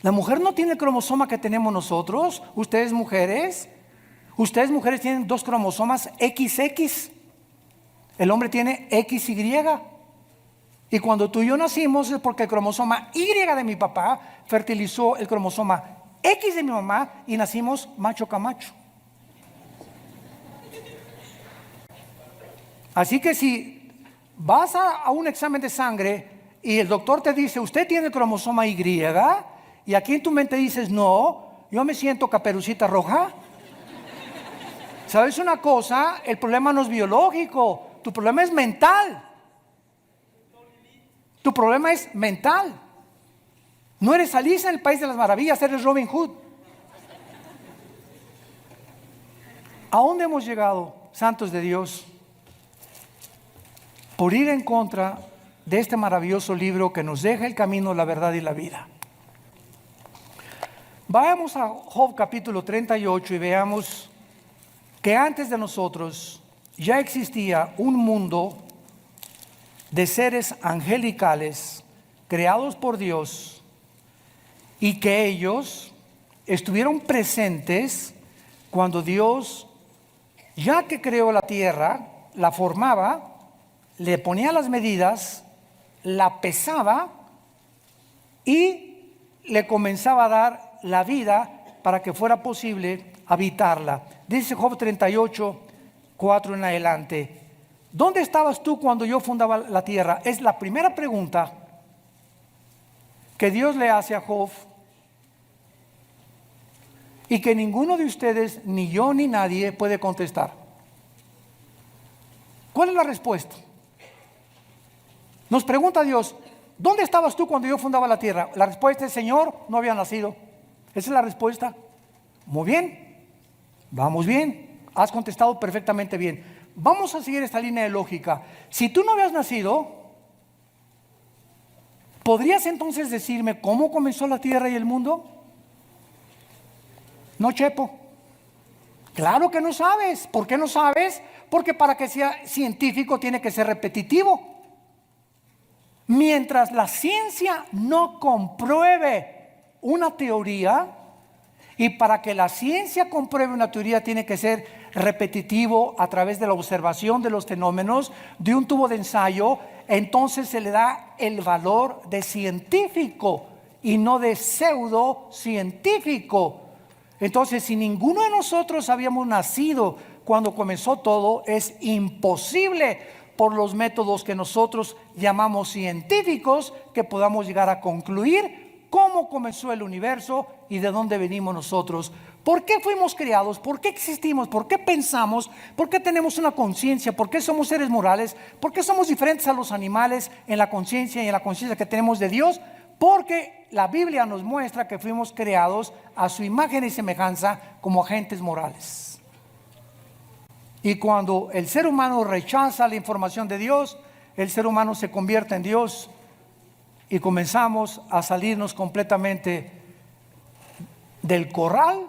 La mujer no tiene el cromosoma que tenemos nosotros. Ustedes mujeres tienen 2 cromosomas XX. El hombre tiene XY. Y cuando tú y yo nacimos es porque el cromosoma Y de mi papá fertilizó el cromosoma X de mi mamá y nacimos macho camacho. Así que si vas a un examen de sangre y el doctor te dice, usted tiene el cromosoma Y, y aquí en tu mente dices, no, yo me siento Caperucita Roja. ¿Sabes una cosa? El problema no es biológico, tu problema es mental. Tu problema es mental. No eres Alicia en el País de las Maravillas, eres Robin Hood. ¿A dónde hemos llegado, santos de Dios? Por ir en contra de este maravilloso libro que nos deja el camino, la verdad y la vida. Vayamos a Job capítulo 38 y veamos que antes de nosotros ya existía un mundo de seres angelicales creados por Dios y que ellos estuvieron presentes cuando Dios, ya que creó la tierra, la formaba, le ponía las medidas, la pesaba y le comenzaba a dar la vida para que fuera posible habitarla. Dice Job 38, 4 en adelante. ¿Dónde estabas tú cuando yo fundaba la tierra? Es la primera pregunta que Dios le hace a Job y que ninguno de ustedes, ni yo ni nadie, puede contestar. ¿Cuál es la respuesta? Nos pregunta Dios, ¿dónde estabas tú cuando yo fundaba la tierra? La respuesta es, Señor, no había nacido. Esa es la respuesta. Muy bien, vamos bien, has contestado perfectamente bien. Vamos a seguir esta línea de lógica. Si tú no habías nacido, ¿podrías entonces decirme cómo comenzó la tierra y el mundo? No, Chepo. Claro que no sabes. ¿Por qué no sabes? Porque para que sea científico tiene que ser repetitivo. Mientras la ciencia no compruebe una teoría, y para que la ciencia compruebe una teoría tiene que ser repetitivo a través de la observación de los fenómenos, de un tubo de ensayo, entonces se le da el valor de científico y no de pseudocientífico. Entonces, si ninguno de nosotros habíamos nacido cuando comenzó todo, es imposible por los métodos que nosotros llamamos científicos que podamos llegar a concluir cómo comenzó el universo y de dónde venimos nosotros. ¿Por qué fuimos creados? ¿Por qué existimos? ¿Por qué pensamos? ¿Por qué tenemos una conciencia? ¿Por qué somos seres morales? ¿Por qué somos diferentes a los animales en la conciencia y en la conciencia que tenemos de Dios? Porque la Biblia nos muestra que fuimos creados a su imagen y semejanza como agentes morales. Y cuando el ser humano rechaza la información de Dios, el ser humano se convierte en Dios y comenzamos a salirnos completamente del corral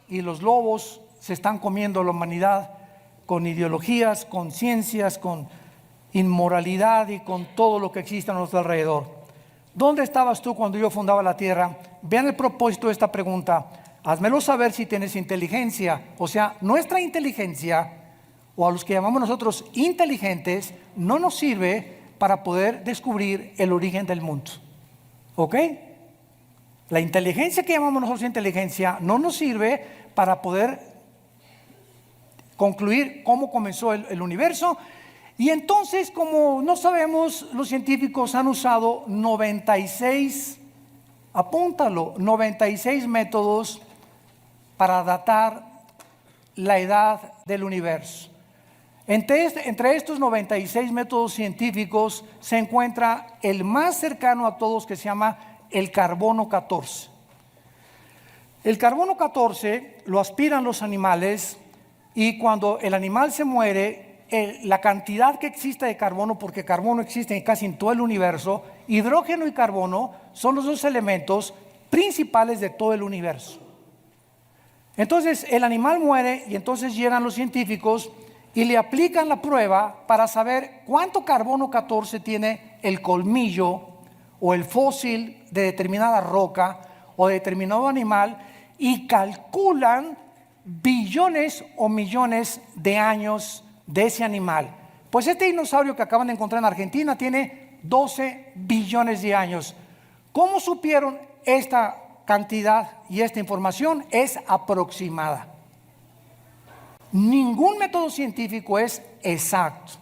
y los lobos se están comiendo a la humanidad con ideologías, con ciencias, con inmoralidad y con todo lo que existe a nuestro alrededor. ¿Dónde estabas tú cuando yo fundaba la tierra? Vean el propósito de esta pregunta. Házmelo saber si tienes inteligencia. O sea, nuestra inteligencia, o a los que llamamos nosotros inteligentes, no nos sirve para poder descubrir el origen del mundo. ¿Ok? La inteligencia que llamamos nosotros inteligencia no nos sirve para poder concluir cómo comenzó el universo. Y entonces, como no sabemos, los científicos han usado 96, apúntalo, 96 métodos para datar la edad del universo. Entre estos 96 métodos científicos se encuentra el más cercano a todos, que se llama el carbono 14. El carbono 14 lo aspiran los animales y cuando el animal se muere, la cantidad que existe de carbono, porque carbono existe casi en todo el universo, hidrógeno y carbono son los dos elementos principales de todo el universo. Entonces el animal muere y entonces llegan los científicos y le aplican la prueba para saber cuánto carbono 14 tiene el colmillo o el fósil de determinada roca o de determinado animal y calculan billones o millones de años de ese animal. Pues este dinosaurio que acaban de encontrar en Argentina tiene 12 billones de años. ¿Cómo supieron esta cantidad y esta información? Es aproximada. Ningún método científico es exacto.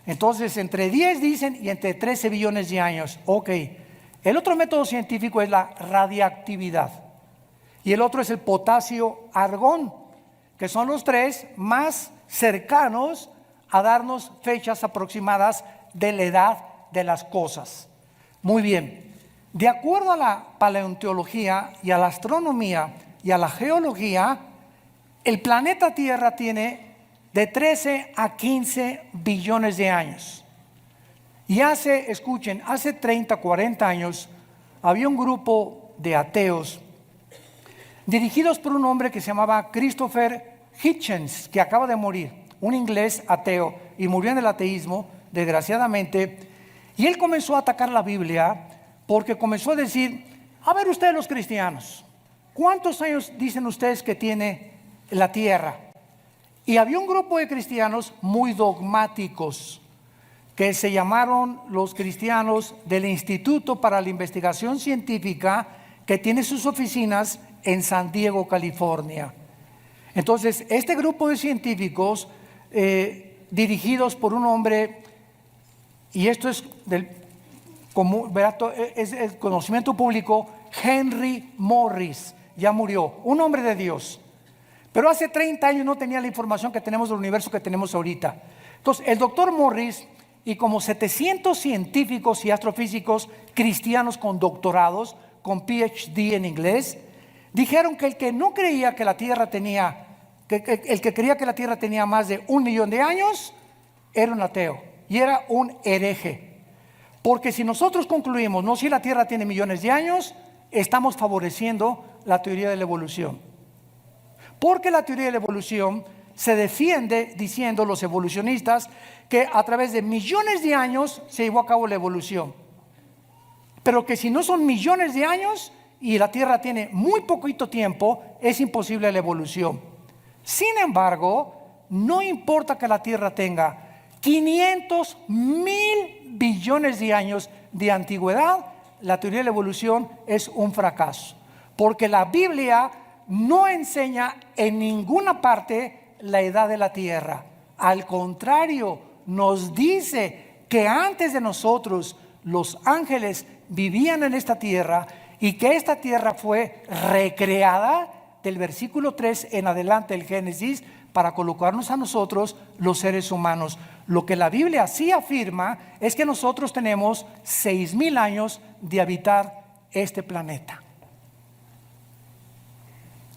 Entonces, entre 10 dicen y entre 13 billones de años. Ok. El otro método científico es la radiactividad. Y el otro es el potasio-argón, que son los tres más cercanos a darnos fechas aproximadas de la edad de las cosas. Muy bien. De acuerdo a la paleontología y a la astronomía y a la geología, el planeta Tierra tiene de 13 a 15 billones de años. Y escuchen, hace 30, 40 años había un grupo de ateos dirigidos por un hombre que se llamaba Christopher Hitchens, que acaba de morir, un inglés ateo, y murió en el ateísmo, desgraciadamente. Y él comenzó a atacar la Biblia porque comenzó a decir, a ver ustedes los cristianos, ¿cuántos años dicen ustedes que tiene la tierra? Y había un grupo de cristianos muy dogmáticos que se llamaron los cristianos del Instituto para la Investigación Científica, que tiene sus oficinas en San Diego, California. Entonces, este grupo de científicos dirigidos por un hombre, y esto es es el conocimiento público, Henry Morris, ya murió, un hombre de Dios. Pero hace 30 años no tenía la información que tenemos del universo que tenemos ahorita. Entonces, el doctor Morris y como 700 científicos y astrofísicos cristianos con doctorados, con PhD en inglés, dijeron que el que no creía que la Tierra tenía, el que creía que la Tierra tenía más de 1 millón de años, era un ateo y era un hereje. Porque si nosotros concluimos, no, si la Tierra tiene millones de años, estamos favoreciendo la teoría de la evolución. Porque la teoría de la evolución se defiende diciendo los evolucionistas que a través de millones de años se llevó a cabo la evolución. Pero que si no son millones de años y la Tierra tiene muy poquito tiempo, es imposible la evolución. Sin embargo, no importa que la Tierra tenga 500,000 billones de años de antigüedad, la teoría de la evolución es un fracaso. Porque la Biblia no enseña en ninguna parte la edad de la Tierra. Al contrario, nos dice que antes de nosotros los ángeles vivían en esta tierra y que esta tierra fue recreada del versículo 3 en adelante del Génesis para colocarnos a nosotros los seres humanos. Lo que la Biblia sí afirma es que nosotros tenemos 6,000 años de habitar este planeta.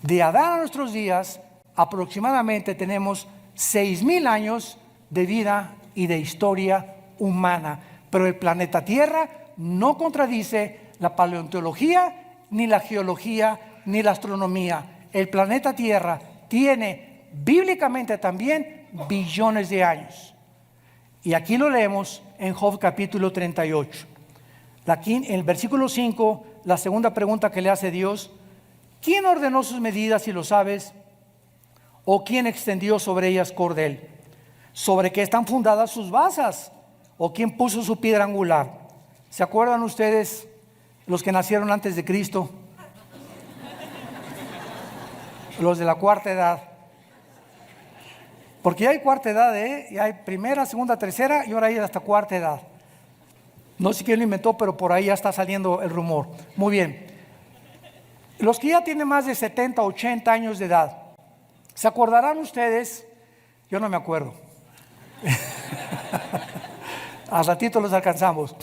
De Adán a nuestros días aproximadamente tenemos 6,000 años de vida y de historia humana, pero el planeta Tierra no contradice la paleontología, ni la geología, ni la astronomía. El planeta Tierra tiene bíblicamente también billones de años. Y aquí lo leemos en Job capítulo 38. En el versículo 5, la segunda pregunta que le hace Dios: ¿quién ordenó sus medidas, si lo sabes? ¿O quién extendió sobre ellas cordel? ¿Sobre qué están fundadas sus basas? ¿O quién puso su piedra angular? ¿Se acuerdan ustedes los que nacieron antes de Cristo? Los de la cuarta edad. Porque ya hay cuarta edad, ya hay primera, segunda, tercera y ahora hay hasta cuarta edad. No sé quién lo inventó, pero por ahí ya está saliendo el rumor. Muy bien. Los que ya tienen más de 70, 80 años de edad, ¿se acordarán ustedes? Yo no me acuerdo. Al ratito los alcanzamos.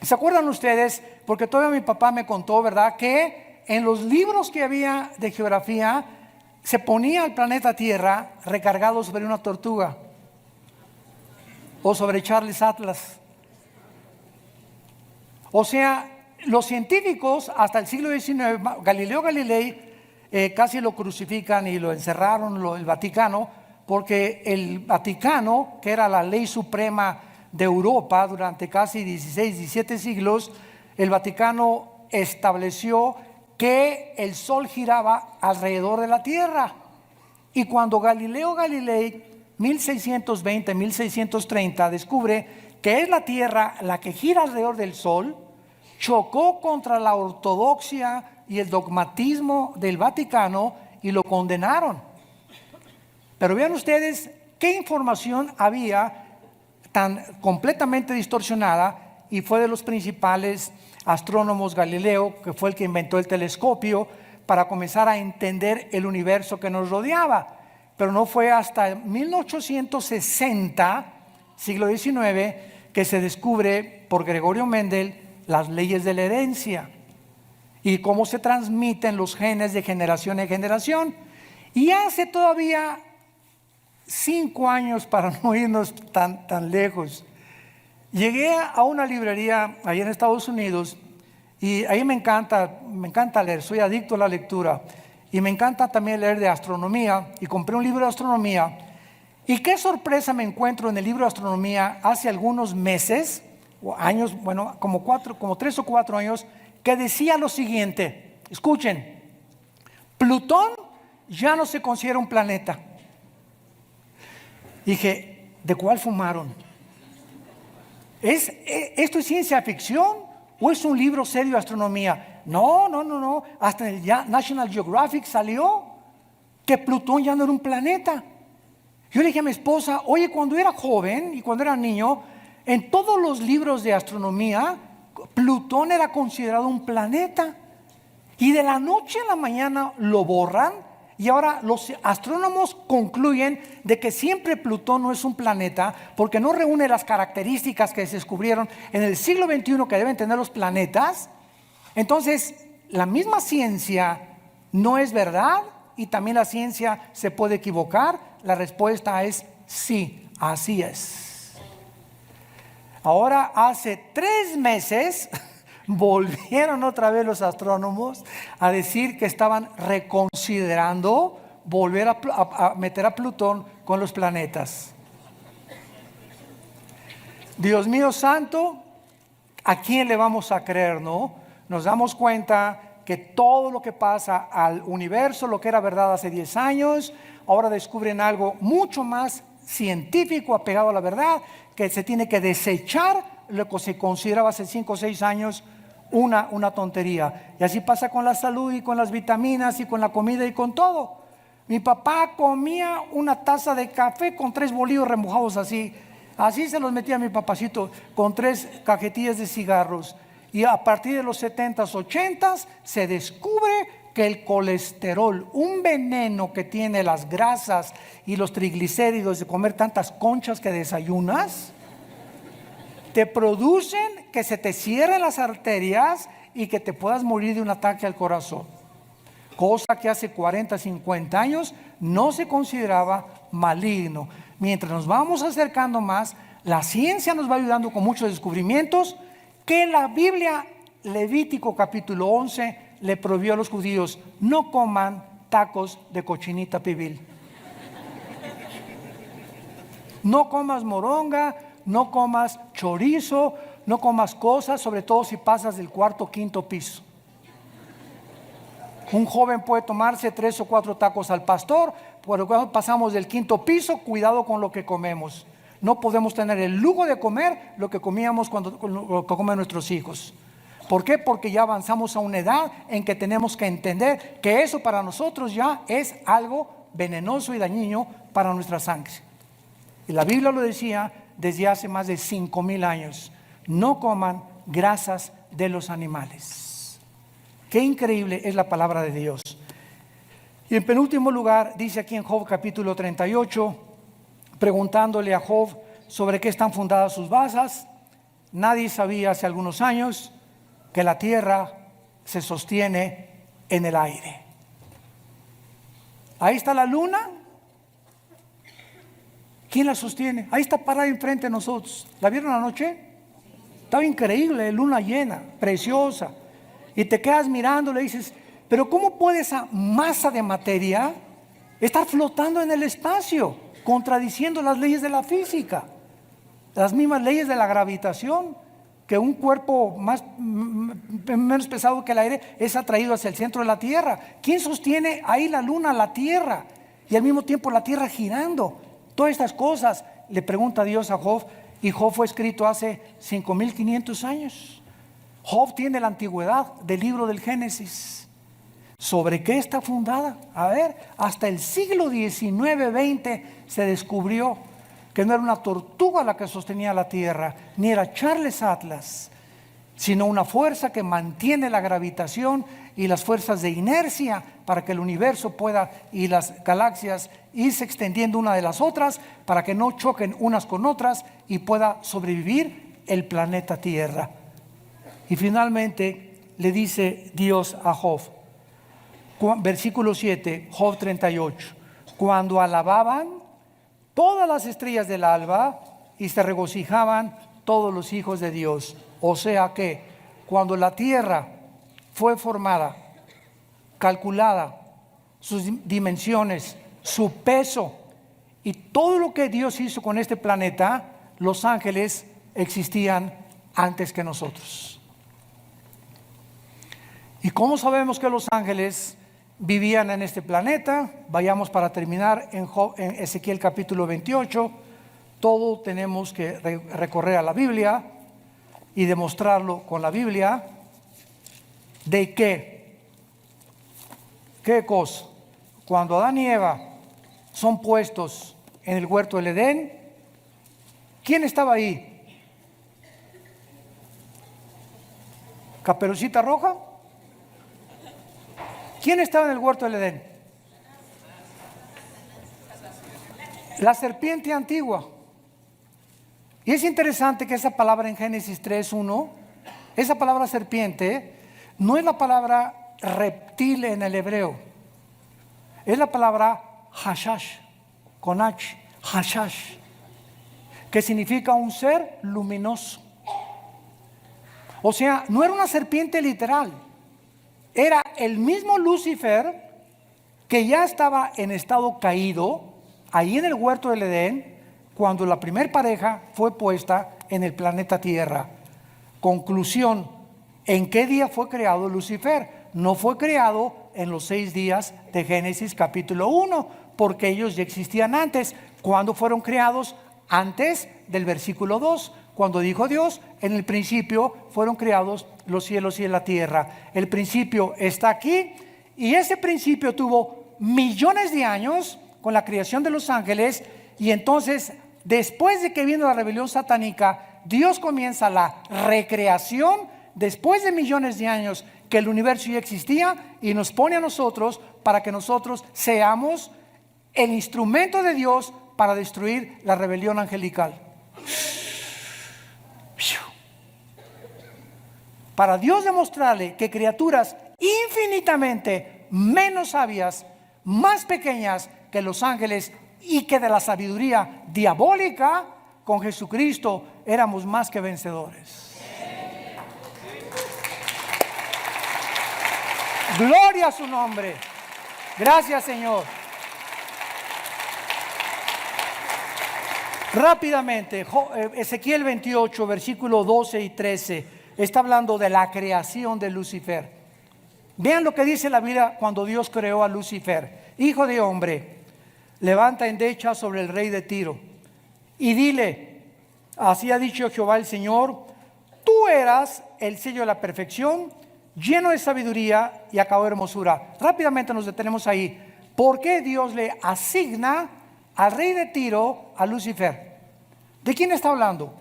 ¿Se acuerdan ustedes? Porque todavía mi papá me contó, ¿verdad?, que en los libros que había de geografía se ponía el planeta Tierra recargado sobre una tortuga o sobre Charles Atlas. O sea, los científicos hasta el siglo XIX, Galileo Galilei casi lo crucifican y lo encerraron el Vaticano, porque el Vaticano, que era la ley suprema de Europa durante casi 16, 17 siglos, el Vaticano estableció que el Sol giraba alrededor de la Tierra. Y cuando Galileo Galilei, 1620, 1630, descubre que es la Tierra la que gira alrededor del Sol, chocó contra la ortodoxia y el dogmatismo del Vaticano y lo condenaron. Pero vean ustedes qué información había tan completamente distorsionada, y fue de los principales astrónomos Galileo, que fue el que inventó el telescopio para comenzar a entender el universo que nos rodeaba. Pero no fue hasta 1860, siglo XIX, que se descubre por Gregorio Mendel las leyes de la herencia y cómo se transmiten los genes de generación en generación. Y hace todavía 5 años, para no irnos tan lejos, llegué a una librería allá en Estados Unidos y ahí me encanta leer, soy adicto a la lectura y me encanta también leer de astronomía, y compré un libro de astronomía. Y qué sorpresa me encuentro en el libro de astronomía hace algunos meses o años, bueno, como 3 o 4 años, que decía lo siguiente: escuchen, Plutón ya no se considera un planeta. Dije, ¿de cuál fumaron? ¿Esto es ciencia ficción o es un libro serio de astronomía? No. Hasta en el National Geographic salió que Plutón ya no era un planeta. Yo le dije a mi esposa, oye, cuando era joven y cuando era niño, en todos los libros de astronomía Plutón era considerado un planeta y de la noche a la mañana lo borran, y ahora los astrónomos concluyen de que siempre Plutón no es un planeta porque no reúne las características que se descubrieron en el siglo XXI que deben tener los planetas. Entonces, la misma ciencia no es verdad y también la ciencia se puede equivocar. La respuesta es sí, así es. Ahora, hace 3 meses volvieron otra vez los astrónomos a decir que estaban reconsiderando volver a meter a Plutón con los planetas. Dios mío santo, ¿a quién le vamos a creer, no? Nos damos cuenta que todo lo que pasa al universo, lo que era verdad hace 10 años, ahora descubren algo mucho más científico, apegado a la verdad, que se tiene que desechar lo que se consideraba hace 5 o 6 años una tontería. Y así pasa con la salud y con las vitaminas y con la comida y con todo. Mi papá comía una taza de café con 3 bolillos remojados así se los metía a mi papacito, con 3 cajetillas de cigarros. Y a partir de los 70s, 80s se descubre que el colesterol, un veneno que tiene las grasas y los triglicéridos de comer tantas conchas que desayunas, te producen que se te cierren las arterias y que te puedas morir de un ataque al corazón. Cosa que hace 40, 50 años no se consideraba maligno. Mientras nos vamos acercando más, la ciencia nos va ayudando con muchos descubrimientos que la Biblia, Levítico capítulo 11, le prohibió a los judíos: no coman tacos de cochinita pibil. No comas moronga, no comas chorizo, no comas cosas, sobre todo si pasas del 4º o 5º piso. Un joven puede tomarse 3 o 4 tacos al pastor, pero cuando pasamos del 5º piso, cuidado con lo que comemos. No podemos tener el lujo de comer lo que comíamos lo que comen nuestros hijos. ¿Por qué? Porque ya avanzamos a una edad en que tenemos que entender que eso para nosotros ya es algo venenoso y dañino para nuestra sangre. Y la Biblia lo decía desde hace más de 5,000 años: no coman grasas de los animales. Qué increíble es la palabra de Dios. Y en penúltimo lugar, dice aquí en Job capítulo 38, preguntándole a Job sobre qué están fundadas sus basas. Nadie sabía hace algunos años que la tierra se sostiene en el aire. Ahí está la luna. ¿Quién la sostiene? Ahí está parada enfrente de nosotros. ¿La vieron anoche? Estaba increíble, luna llena, preciosa. Y te quedas mirando, le dices: pero ¿cómo puede esa masa de materia estar flotando en el espacio, contradiciendo las leyes de la física, las mismas leyes de la gravitación? Que un cuerpo menos pesado que el aire es atraído hacia el centro de la Tierra. ¿Quién sostiene ahí la luna, la Tierra? Y al mismo tiempo la Tierra girando. Todas estas cosas le pregunta Dios a Job, y Job fue escrito hace 5,500 años. Job tiene la antigüedad del libro del Génesis. ¿Sobre qué está fundada? A ver, hasta el siglo XIX, XX se descubrió que no era una tortuga la que sostenía la Tierra, ni era Charles Atlas, sino una fuerza que mantiene la gravitación y las fuerzas de inercia para que el universo pueda y las galaxias irse extendiendo una de las otras para que no choquen unas con otras y pueda sobrevivir el planeta Tierra. Y finalmente le dice Dios a Job, versículo 7, Job 38, cuando alababan todas las estrellas del alba y se regocijaban todos los hijos de Dios. O sea que cuando la tierra fue formada, calculada, sus dimensiones, su peso y todo lo que Dios hizo con este planeta, los ángeles existían antes que nosotros. ¿Y cómo sabemos que los ángeles vivían en este planeta? Vayamos para terminar en Ezequiel capítulo 28. Todo tenemos que recorrer a la Biblia y demostrarlo con la Biblia. ¿De qué? ¿Qué cosa? Cuando Adán y Eva son puestos en el huerto del Edén, ¿quién estaba ahí? Caperucita Roja. ¿Quién estaba en el huerto del Edén? La serpiente antigua. Y es interesante que esa palabra en Génesis 3:1, esa palabra serpiente, no es la palabra reptil en el hebreo, es la palabra hashash, con H, hashash, que significa un ser luminoso. O sea, no era una serpiente literal, era el mismo Lucifer que ya estaba en estado caído, ahí en el huerto del Edén, cuando la primer pareja fue puesta en el planeta Tierra. Conclusión, ¿en qué día fue creado Lucifer? No fue creado en los 6 días de Génesis capítulo 1, porque ellos ya existían antes. ¿Cuándo fueron creados? Antes del versículo 2, cuando dijo Dios, en el principio fueron creados los cielos y la tierra. El principio está aquí, y ese principio tuvo millones de años con la creación de los ángeles, y entonces, después de que vino la rebelión satánica, Dios comienza la recreación, después de millones de años que el universo ya existía, y nos pone a nosotros para que nosotros seamos el instrumento de Dios para destruir la rebelión angelical. Para Dios demostrarle que criaturas infinitamente menos sabias, más pequeñas que los ángeles y que de la sabiduría diabólica, con Jesucristo éramos más que vencedores. Gloria a su nombre. Gracias, Señor. Rápidamente, Ezequiel 28, versículo 12 y 13, está hablando de la creación de Lucifer. Vean lo que dice la Biblia cuando Dios creó a Lucifer. Hijo de hombre, levanta endecha sobre el rey de Tiro y dile, así ha dicho Jehová el Señor, tú eras el sello de la perfección, lleno de sabiduría y acabado de hermosura. Rápidamente nos detenemos ahí. ¿Por qué Dios le asigna al rey de Tiro a Lucifer? ¿De quién está hablando?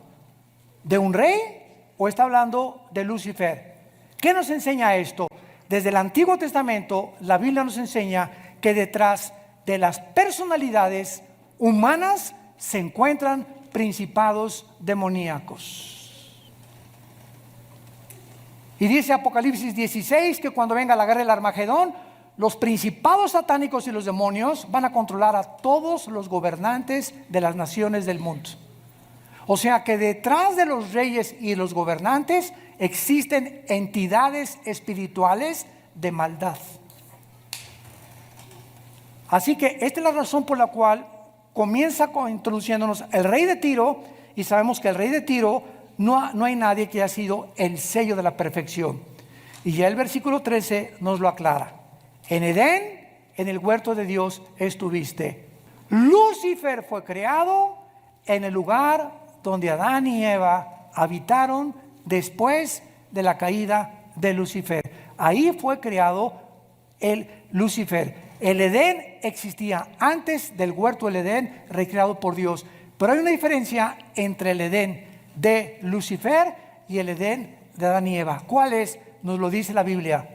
¿De un rey o está hablando de Lucifer? ¿Qué nos enseña esto? Desde el Antiguo Testamento, la Biblia nos enseña que detrás de las personalidades humanas se encuentran principados demoníacos. Y dice Apocalipsis 16 que cuando venga la guerra del Armagedón, los principados satánicos y los demonios van a controlar a todos los gobernantes de las naciones del mundo. O sea que detrás de los reyes y los gobernantes existen entidades espirituales de maldad. Así que esta es la razón por la cual comienza introduciéndonos el rey de Tiro, y sabemos que el rey de Tiro no hay nadie que haya sido el sello de la perfección. Y ya el versículo 13 nos lo aclara. En Edén, en el huerto de Dios estuviste. Lucifer fue creado en el lugar donde Adán y Eva habitaron después de la caída de Lucifer. Ahí fue creado el Lucifer. El Edén existía antes del huerto del Edén, recreado por Dios. Pero hay una diferencia entre el Edén de Lucifer y el Edén de Adán y Eva. ¿Cuál es? Nos lo dice la Biblia.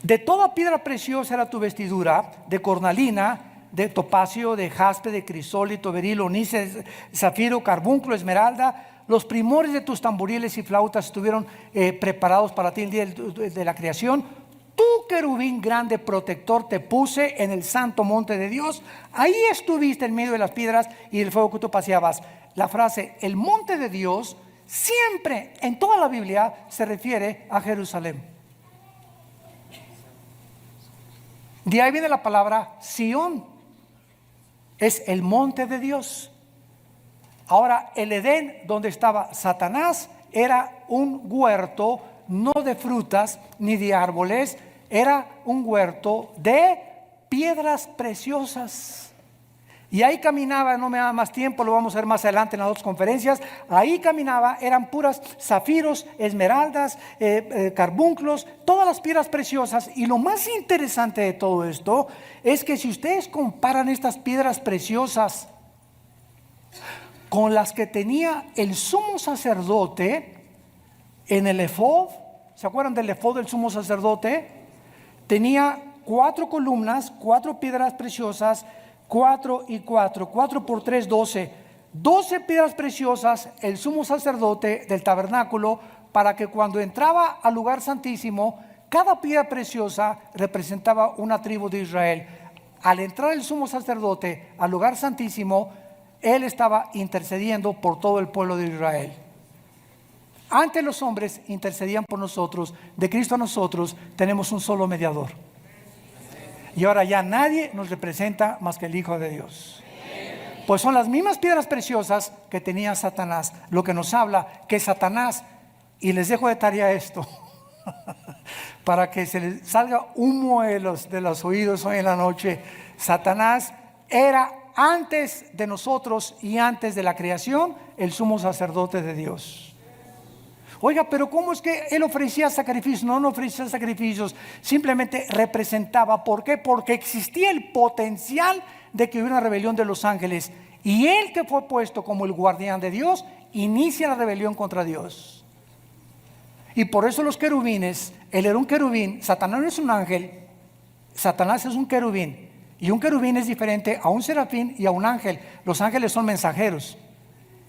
De toda piedra preciosa era tu vestidura, de cornalina, de topacio, de jaspe, de crisólito, beril, onice, zafiro, carbúnculo, esmeralda. Los primores de tus tamboriles y flautas estuvieron preparados para ti el día de la creación. Tú, querubín grande protector, te puse en el santo monte de Dios. Ahí estuviste en medio de las piedras y del fuego que tú paseabas. La frase, el monte de Dios, siempre en toda la Biblia se refiere a Jerusalén. De ahí viene la palabra Sión. Es el monte de Dios. Ahora, el Edén donde estaba Satanás era un huerto, no de frutas ni de árboles, era un huerto de piedras preciosas. Y ahí caminaba, no me da más tiempo, lo vamos a ver más adelante en las otras conferencias. Ahí caminaba, eran puras zafiros, esmeraldas, carbúnculos, todas las piedras preciosas. Y lo más interesante de todo esto es que si ustedes comparan estas piedras preciosas con las que tenía el sumo sacerdote, En el efod, ¿se acuerdan del efod del sumo sacerdote? Tenía 4 columnas, 4 piedras preciosas, 4 y 4, 4 por 3, 12. 12 piedras preciosas, el sumo sacerdote del tabernáculo, para que cuando entraba al lugar santísimo, cada piedra preciosa representaba una tribu de Israel. Al entrar el sumo sacerdote al lugar santísimo, él estaba intercediendo por todo el pueblo de Israel. Antes los hombres intercedían por nosotros, de Cristo a nosotros tenemos un solo mediador. Y ahora ya nadie nos representa más que el Hijo de Dios. Pues son las mismas piedras preciosas que tenía Satanás, lo que nos habla que Satanás, y les dejo de tarea esto, para que se les salga humo de los oídos hoy en la noche. Satanás era antes de nosotros y antes de la creación el sumo sacerdote de Dios. Oiga, pero ¿cómo es que él ofrecía sacrificios? No ofrecía sacrificios, simplemente representaba. ¿Por qué? Porque existía el potencial de que hubiera una rebelión de los ángeles. Y él, que fue puesto como el guardián de Dios, inicia la rebelión contra Dios. Y por eso los querubines, él era un querubín. Satanás no es un ángel, Satanás es un querubín. Y un querubín es diferente a un serafín y a un ángel. Los ángeles son mensajeros.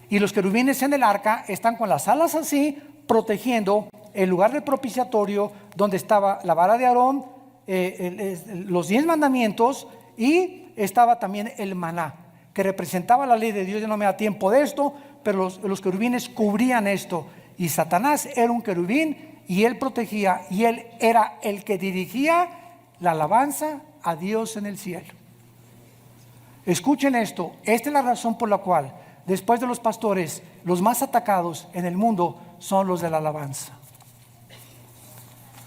Y los querubines en el arca están con las alas así, protegiendo el lugar del propiciatorio donde estaba la vara de Aarón, los 10 mandamientos, y estaba también el maná, que representaba la ley de Dios. Ya no me da tiempo de esto, pero los querubines cubrían esto. Y Satanás era un querubín y él protegía, y él era el que dirigía la alabanza a Dios en el cielo. Escuchen esto, esta es la razón por la cual después de los pastores, los más atacados en el mundo son los de la alabanza.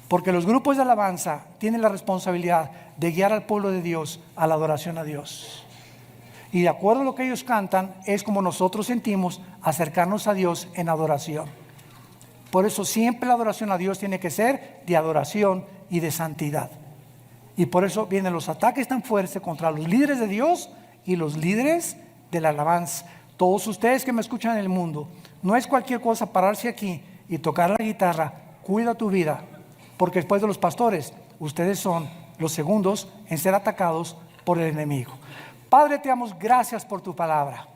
Porque los grupos de alabanza tienen la responsabilidad de guiar al pueblo de Dios a la adoración a Dios. Y de acuerdo a lo que ellos cantan, es como nosotros sentimos acercarnos a Dios en adoración. Por eso siempre la adoración a Dios tiene que ser de adoración y de santidad. Y por eso vienen los ataques tan fuertes contra los líderes de Dios y los líderes de la alabanza. Todos ustedes que me escuchan en el mundo, no es cualquier cosa pararse aquí y tocar la guitarra. Cuida tu vida, porque después de los pastores, ustedes son los segundos en ser atacados por el enemigo. Padre, te damos gracias por tu palabra.